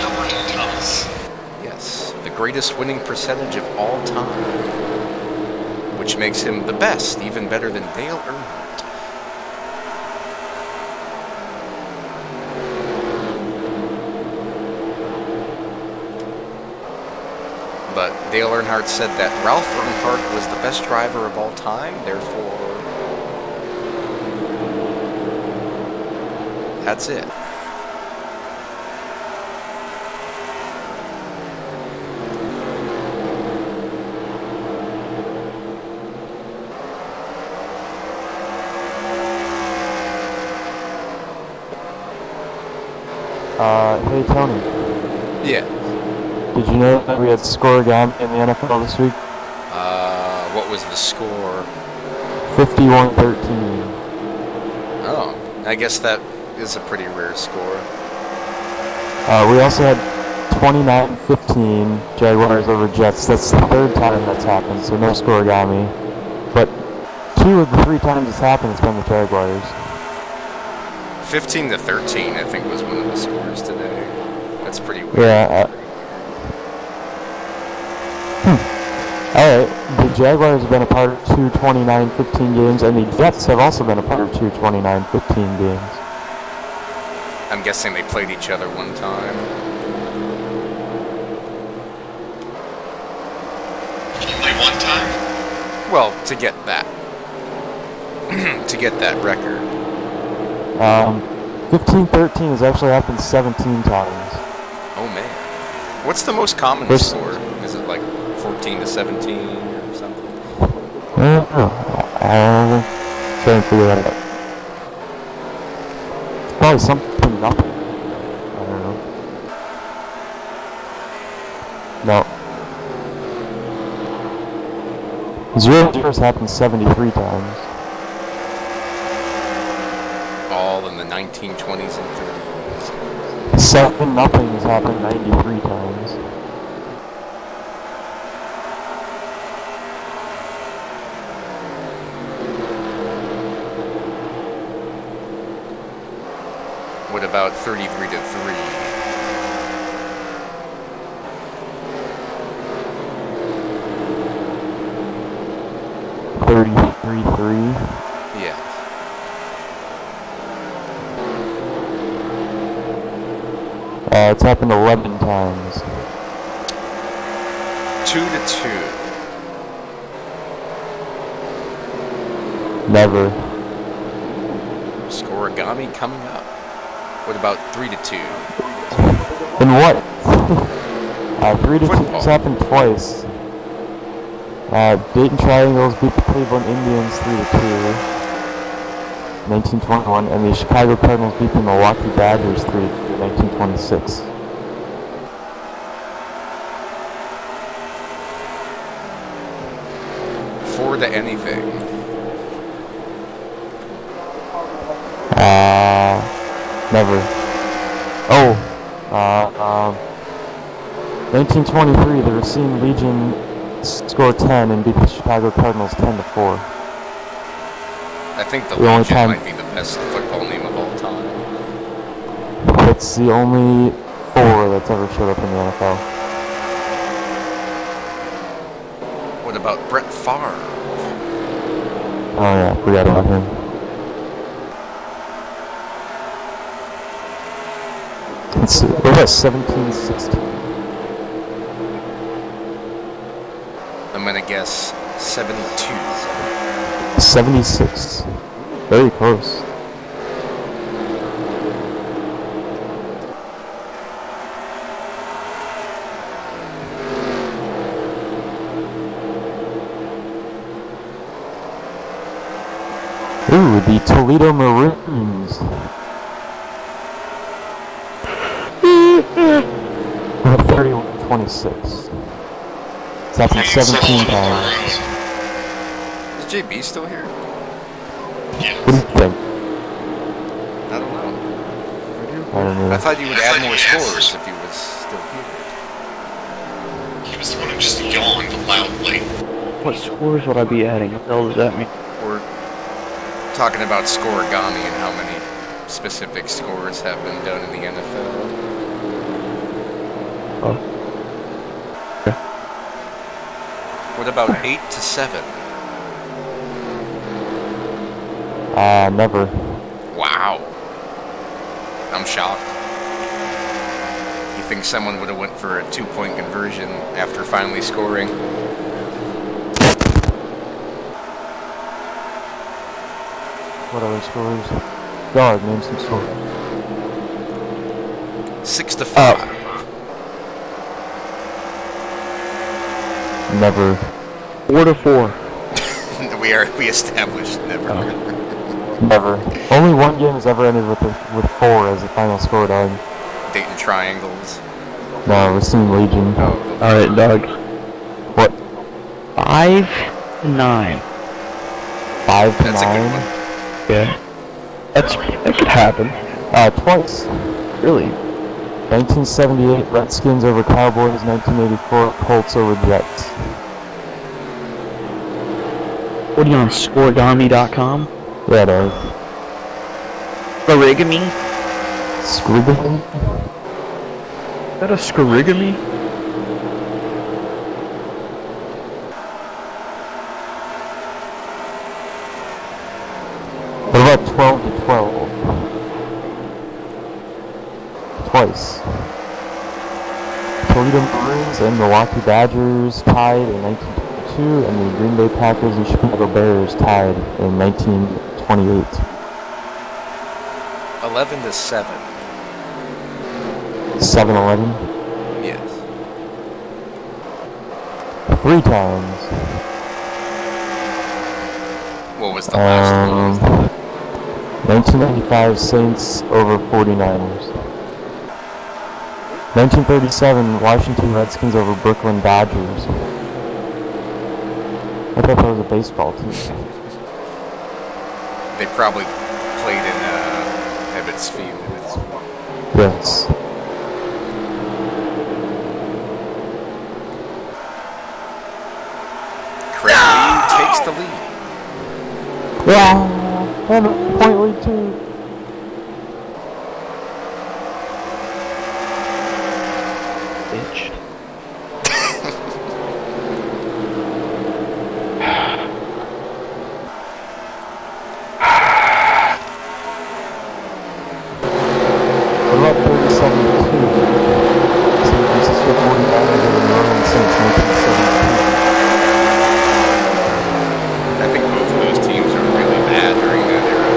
Albert Thomas. Yes, the greatest winning percentage of all time. Which makes him the best, even better than Dale Earnhardt. But Dale Earnhardt said that Ralph Earnhardt was the best driver of all time, therefore, that's it. Hey Tony, Yeah. did you know that we had scoregami in the NFL this week? What was the score? 51-13. Oh, I guess that is a pretty rare score. We also had 29-15 Jaguars over Jets. That's the third time that's happened, so no scoregami. But 2 of the 3 times it's happened, it's been the Jaguars. 15-13, I think, was one of the scores today. That's pretty weird. Yeah. Alright, the Jaguars have been a part of 2 29-15 games, and the Jets have also been a part of 2 29-15 games. I'm guessing they played each other one time. Only one time? Well, to get that. To get that record. 15-13 has actually happened 17 times. Oh man. What's the most common First- score? Is it like 14-17 or something? I don't know. I'm trying to figure that out. It's probably something nothing. I don't know. No. 0-0 happened 73 times. All in the 1920s and 30s. 7-0 has happened 93 times. What about 33-3? Yeah. It's happened 11 times. 2-2. Never. Scoregami coming up. What about 3-2? In what? 3-2 Football. has happened twice. Dayton Triangles beat the Cleveland Indians 3-2. 1921, and the Chicago Cardinals beat the Milwaukee Badgers 3-2, 1926. Four to anything. Never. Oh, 1923, the Racine Legion scored 10 and beat the Chicago Cardinals 10-4. I think the The only Legion time- might be the best football name of all time. It's the only 4 that's ever showed up in the NFL. What about Brett Favre? Oh yeah, forgot about him. Let's see, what about 17-16? I'm gonna guess 72. 76. Very close. Ooh, the Toledo Maroons. With 31-26. It's after 17 times. Is JB still here? What do you think? I don't know. I don't know. I thought you would add more scores if he was still here. He was the one who just yawned loudly. What scores would I be adding? What the hell does that mean? We're talking about scoregami and how many specific scores have been done in the NFL. Oh. What about 8 to 7? Never. Wow. I'm shocked. You think someone would have went for a 2-point conversion after finally scoring? What other scores? Dog, name some scores. 6 to 5. Never. 4 to 4. We established never. Never. Only one game has ever ended with 4 as the final score, dog. Dayton Triangles. No, Racine Legion. Oh, Alright, dog. What? 5 to 9. 5 to that's a 9? good one. Yeah. That could happen. Twice. Really? 1978 Redskins over Cowboys, 1984 Colts over Jets. What are you on, scoregami.com? Yeah, dog. Origami? Scribbling? Is that a scorigami? What about 12 to 12? Twice. Toledo Maroons and Milwaukee Badgers tied in 1922, and the Green Bay Packers and Chicago Bears tied in 1928. 11 to 7. 7-11. Yes. 3 times. What was the last one? 1995 Saints over 49ers. 1937 Washington Redskins over Brooklyn Dodgers. I thought that was a baseball team. They probably played in Ebbets Field. Yes. Crabtree takes the lead. Yeah, and a point lead too. Bitch. What about 37-2? San Francisco 49ers over New Orleans Saints 1972. I think both of those teams were really bad during that era.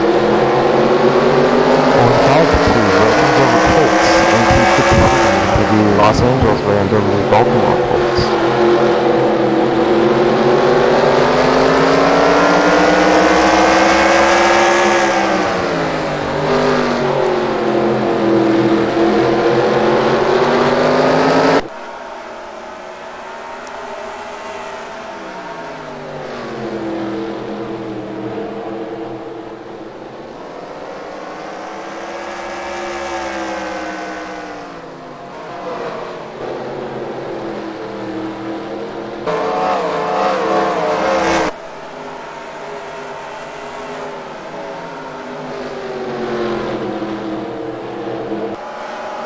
45-2 Rams over Colts 1953. The Los Angeles Rams over the Baltimore Colts.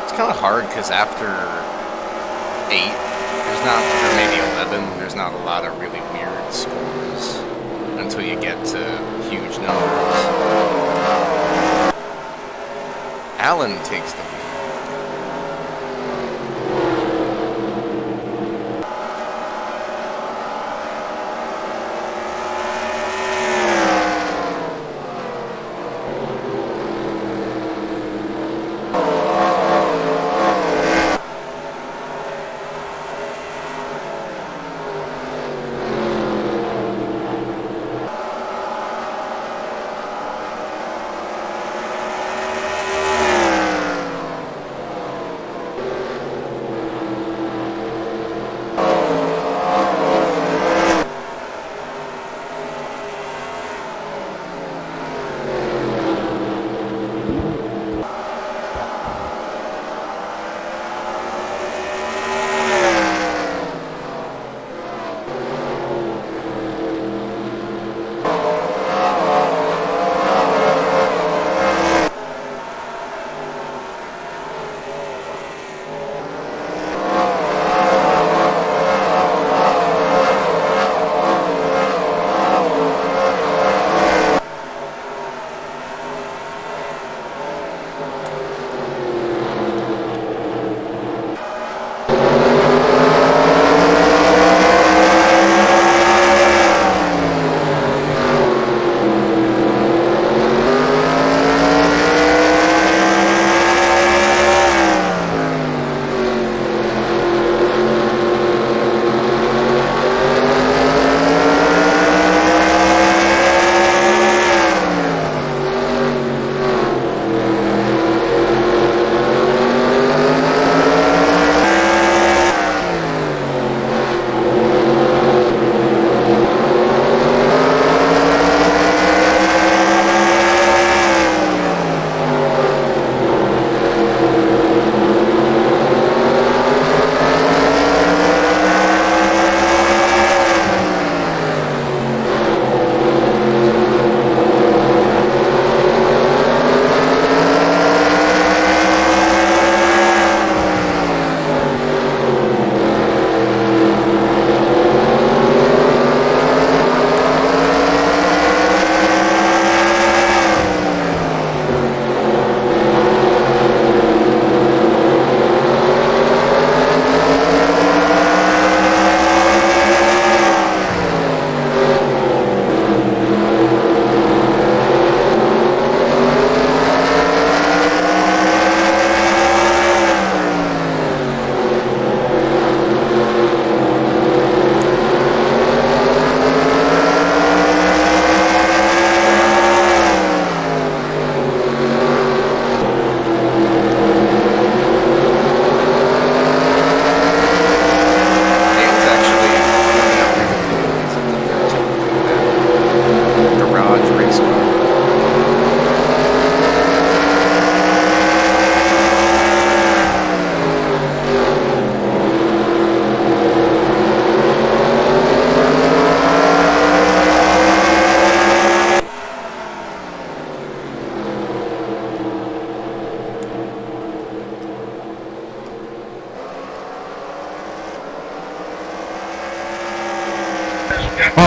It's kind of hard because after 8, there's not, or maybe 11, there's not a lot of really weird scores until you get to huge numbers. Allen takes the lead.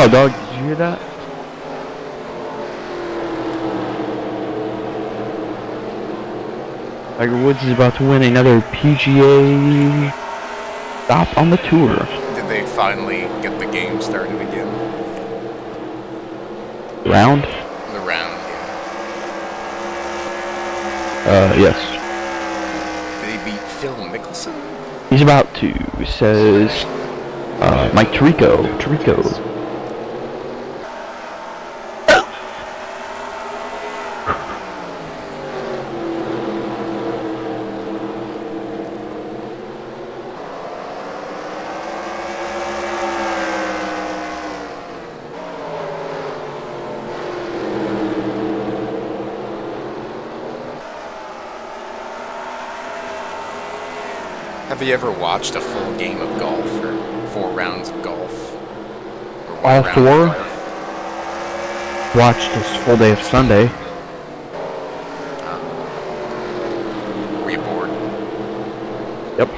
Oh, dog, did you hear that? Tiger Woods is about to win another PGA stop on the tour. Did they finally get the game started again? Round? The round, Yes. Did he beat Phil Mickelson? He's about to, says, Mike Tirico. Have you ever watched a full game of golf or 4 rounds of golf? Or one All round of 4? golf? Watched this full day of Sunday. Were you bored? Yep.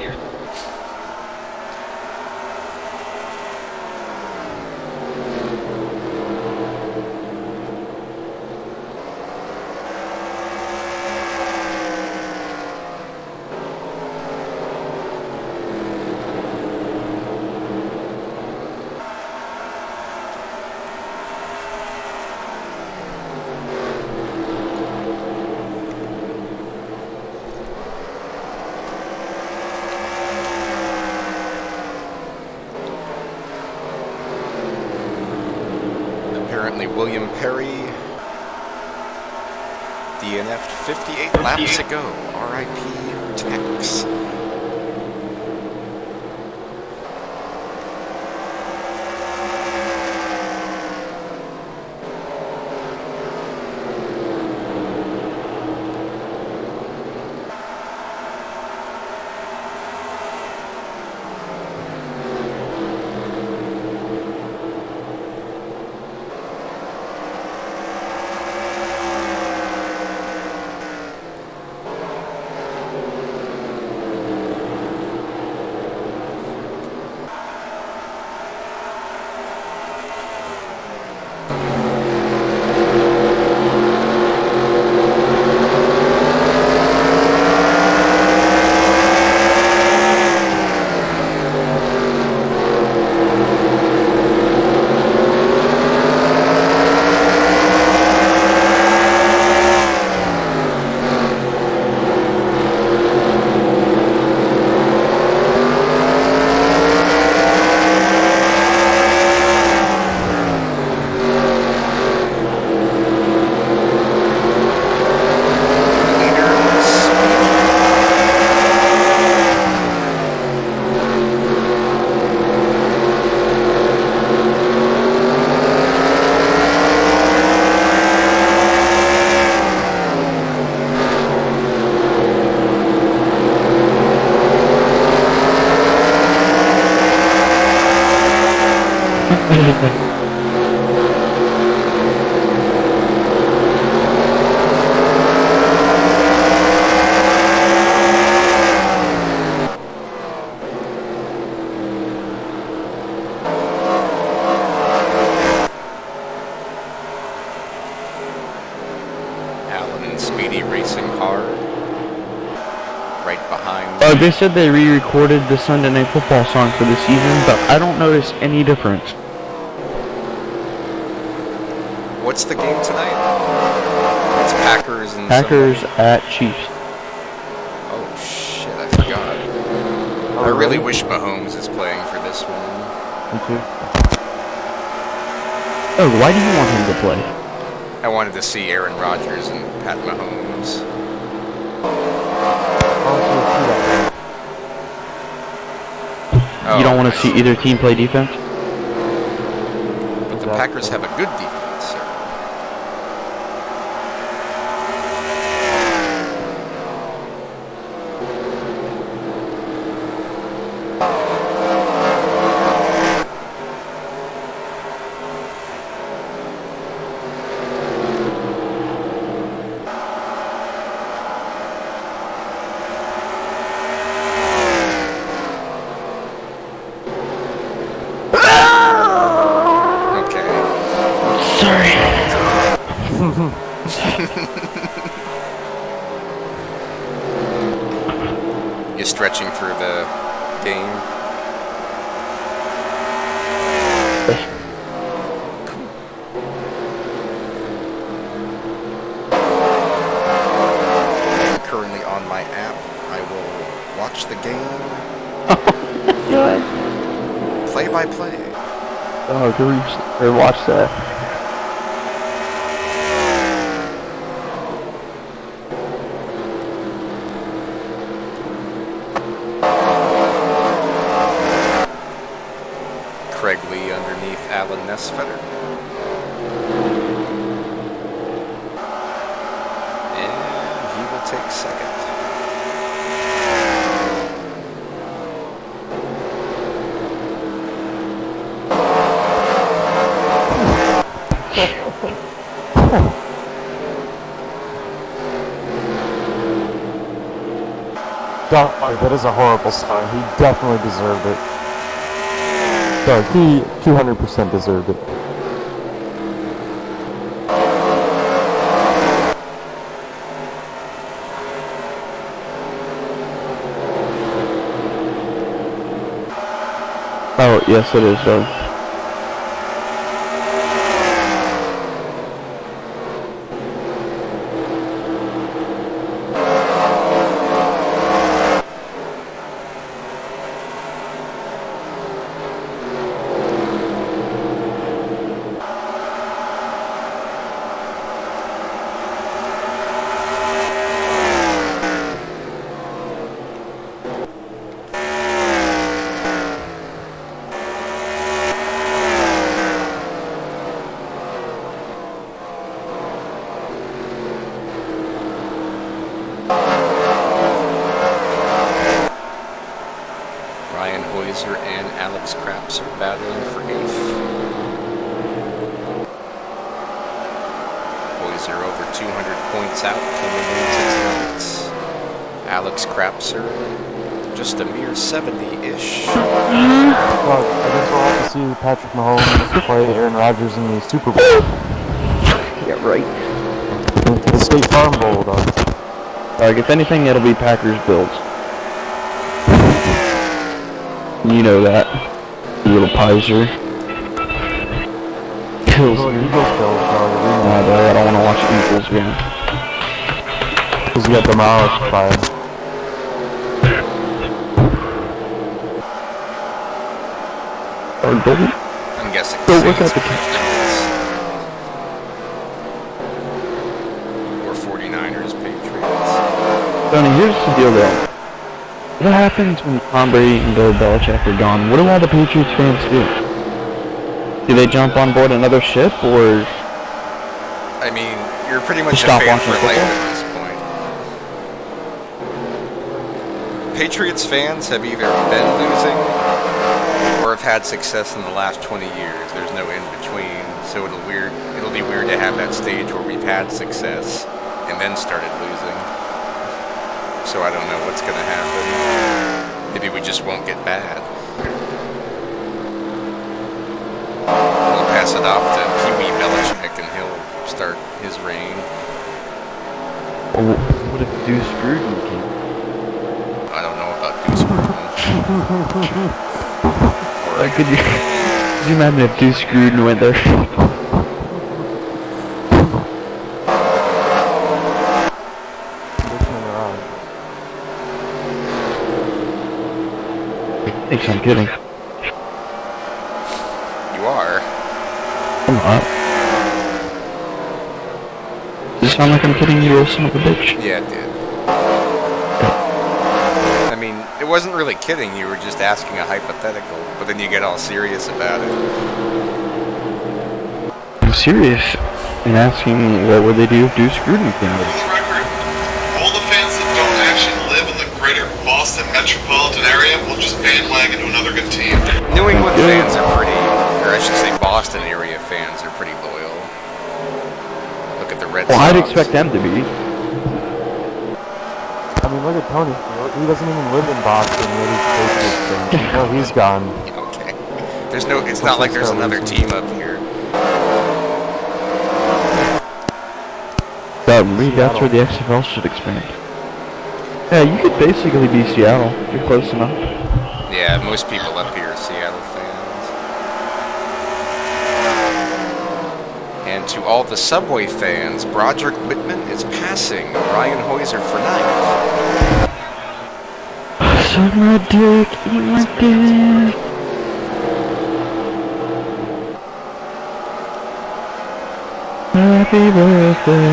Apparently William Perry DNF'd 58 laps ago. R.I.P. Tex. Allen and Speedy racing hard. Right behind. They said they re-recorded the Sunday Night Football song for the season, but I don't notice any difference. What's the game tonight? It's Packers and Packers at Chiefs. Oh shit, I forgot. I really wish Mahomes is playing for this one. Me too. Oh, why do you want him to play? I wanted to see Aaron Rodgers and Pat Mahomes. You don't want I to see see. either team play defense? But the Packers have a good defense, sir. Okay. You stretching for the game? I'm currently on my app. I will watch the game. Good. Play by play. Oh, can we watch that? Craig Lee underneath Alan Nesfetter. And he will take second. Don't worry, that is a horrible start. He definitely deserved it. Sorry, he 200% deserved it. Oh, yes it is, Doug. Ryan Hoyser and Alex Craps are battling for 8th. Hoyser over 200 points out, coming into 9th. Alex Crapser just a mere 70-ish. Well, I guess we'll have to see Patrick Mahomes play Aaron Rodgers in the Super Bowl. Yeah, right. The State Farm Bowl, though. Like, if anything, it'll be Packers-Bills. You know that. You little pizer. Kills me. Eagles, Bills, dog. Nah, dog, I don't want to watch Eagles again. Because you got demolished by him. Or Golden? I'm guessing. Go look at the Or 49ers, Patriots. Tony, here's the deal, though. What happens when Tom Brady and Bill Belichick are gone? What do all the Patriots fans do? Do they jump on board another ship, or... I mean, you're pretty much a Stop fan watching for life football? at this point. Patriots fans have either been losing or have had success in the last 20 years. There's no in between, so it'll be weird to have that stage where we've had success and then started losing. So I don't know what's going to happen. Maybe we just won't get bad. We'll pass it off to Pee-wee Belichick and he'll start his reign. Or what if Deuce Gruden came? I don't know about Deuce Gruden. Could you imagine if Deuce Gruden went there? Thinks I'm kidding. You are. I'm not. Does it sound like I'm kidding, you little son of a bitch? Yeah, it did. I mean, it wasn't really kidding, you were just asking a hypothetical, but then you get all serious about it. I'm serious in asking what would they do if Deuce Gruden came For over. the record, all the fans that don't actually live in the greater Boston metropolitan area will just bandwagon to another good team. New England fans are pretty, or I should say Boston area fans are pretty loyal. Look at the Red Sox. Well, I'd expect them to be. I mean, look at Tony. He doesn't even live in Boston. Yet he's a Patriots fan. No, he's gone. Okay. It's not like there's another team up here. Maybe that's where the XFL should expand. Yeah, you could basically be Seattle. You're close enough. Yeah, most people up here are Seattle fans. And to all the Subway fans, Broderick Whitman is passing Ryan Hoiser for 9th. Suck my dick, eat my dick. Happy birthday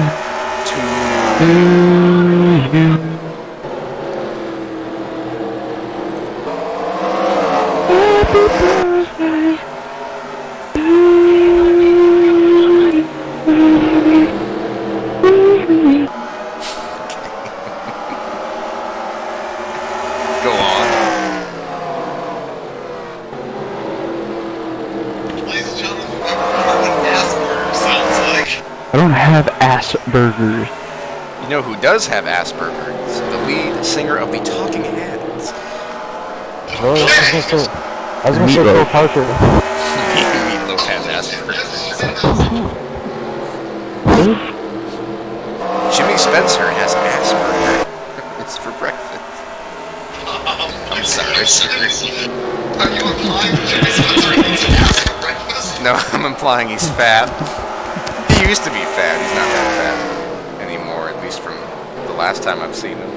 to you. Happy birthday to you. Go on. Ladies and gentlemen, what Asperger sounds like. I don't have ass burgers. You know who does have Asperger's? The lead singer of the Talking Heads. Really? I was gonna say Phil Parker. Meatloaf has Asperger's. Jimmy Spencer has Asperger's. It's for breakfast. I'm sorry, sir. Are you implying Jimmy Spencer needs an ass for breakfast? No, I'm implying he's fat. He used to be fat. He's not that fat anymore, at least from the last time I've seen him.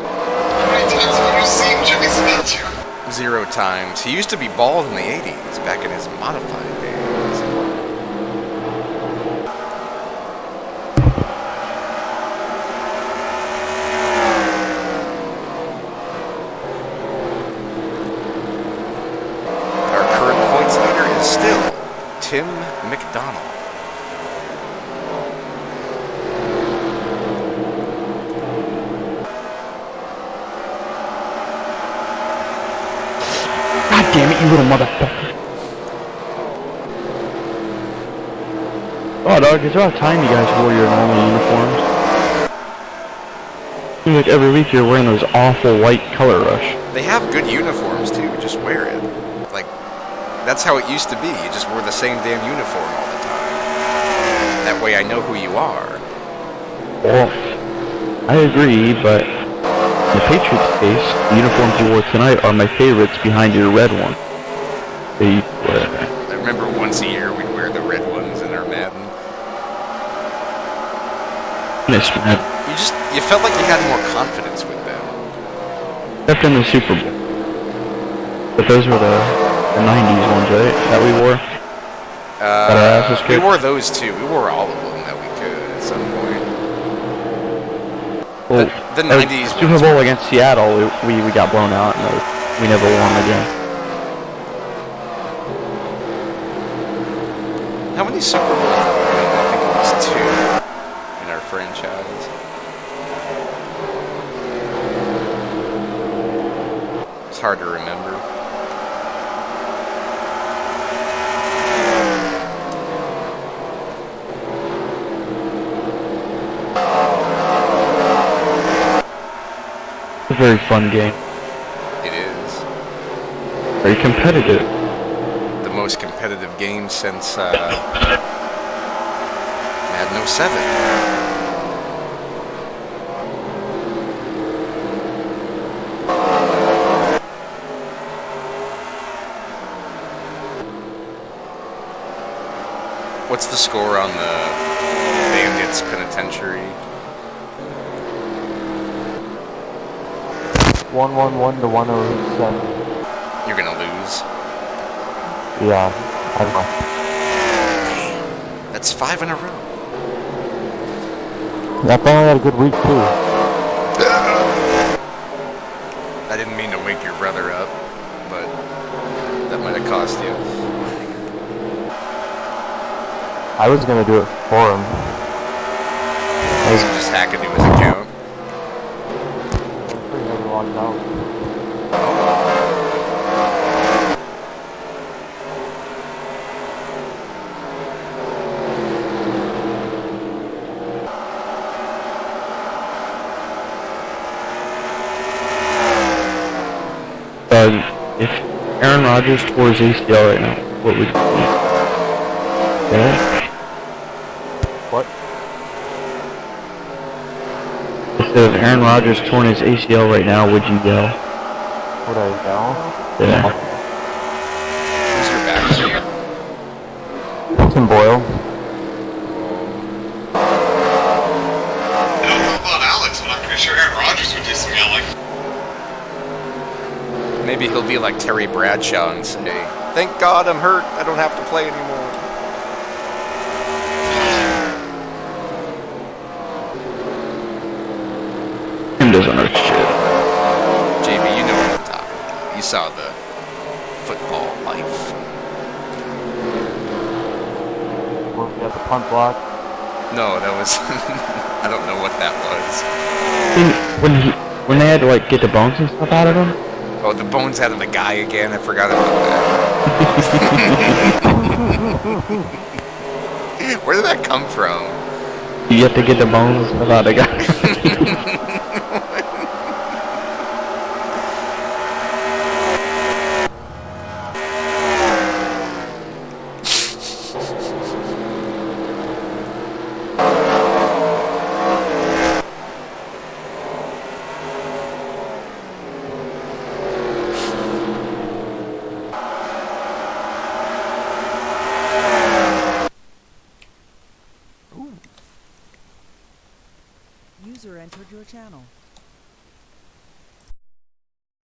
How many times have you seen Jimmy Spencer? 0 times. He used to be bald in the 80s, back in his modified days. Our current points leader is still Tim McDonald. God damn it, you little motherfucker. Oh, dog, it's about time you guys wore your normal uniforms. Seems like every week you're wearing those awful white color rush. They have good uniforms too, just wear it. Like, that's how it used to be. You just wore the same damn uniform all the time. That way I know who you are. Well, I agree, but in the Patriots case, the uniforms you wore tonight are my favorites behind your red one. They, I remember once a year we'd wear the red ones in our Madden. man. You felt like you had more confidence with them. Except in the Super Bowl. But those were the 90s ones, right? That we wore? That our asses We kicked? wore those too. We wore all of them that we could at some point. Well, the 90s Super ones Bowl were- against Seattle, we got blown out, and we never won again. How many Super Bowls did we win? I think it was 2 in our franchise. It's hard to remember. It's a very fun game. It is. Very competitive. The most competitive game since Madden 07. What's the score on the Bandits Penitentiary? 111 to 107. You're gonna lose. Yeah, I don't know. That's 5 in a row. I finally had a good week too. I didn't mean to wake your brother up, but that might have cost you. I was gonna do it for him. Just hack into his account. I'm pretty never logged out. If Aaron Rodgers tore his ACL right now, what would you do? Yeah? What? If Aaron Rodgers torn his ACL right now, would you yell? Would I yell? Yeah. Who's your backup? Tim Boyle. I don't know about Alex, but I'm pretty sure Aaron Rodgers would do some yelling. Maybe he'll be like Terry Bradshaw and say, "Thank God I'm hurt. I don't have to play anymore." Him doesn't know shit. JB, you know what I'm talking about. You saw the football life. Working at the punt block. No, that was... I don't know what that was. When they had to like get the bones and stuff out of him. Oh, the bones out of the guy again. I forgot about that. Where did that come from? You have to get the bones and stuff out of the guy. User entered your channel.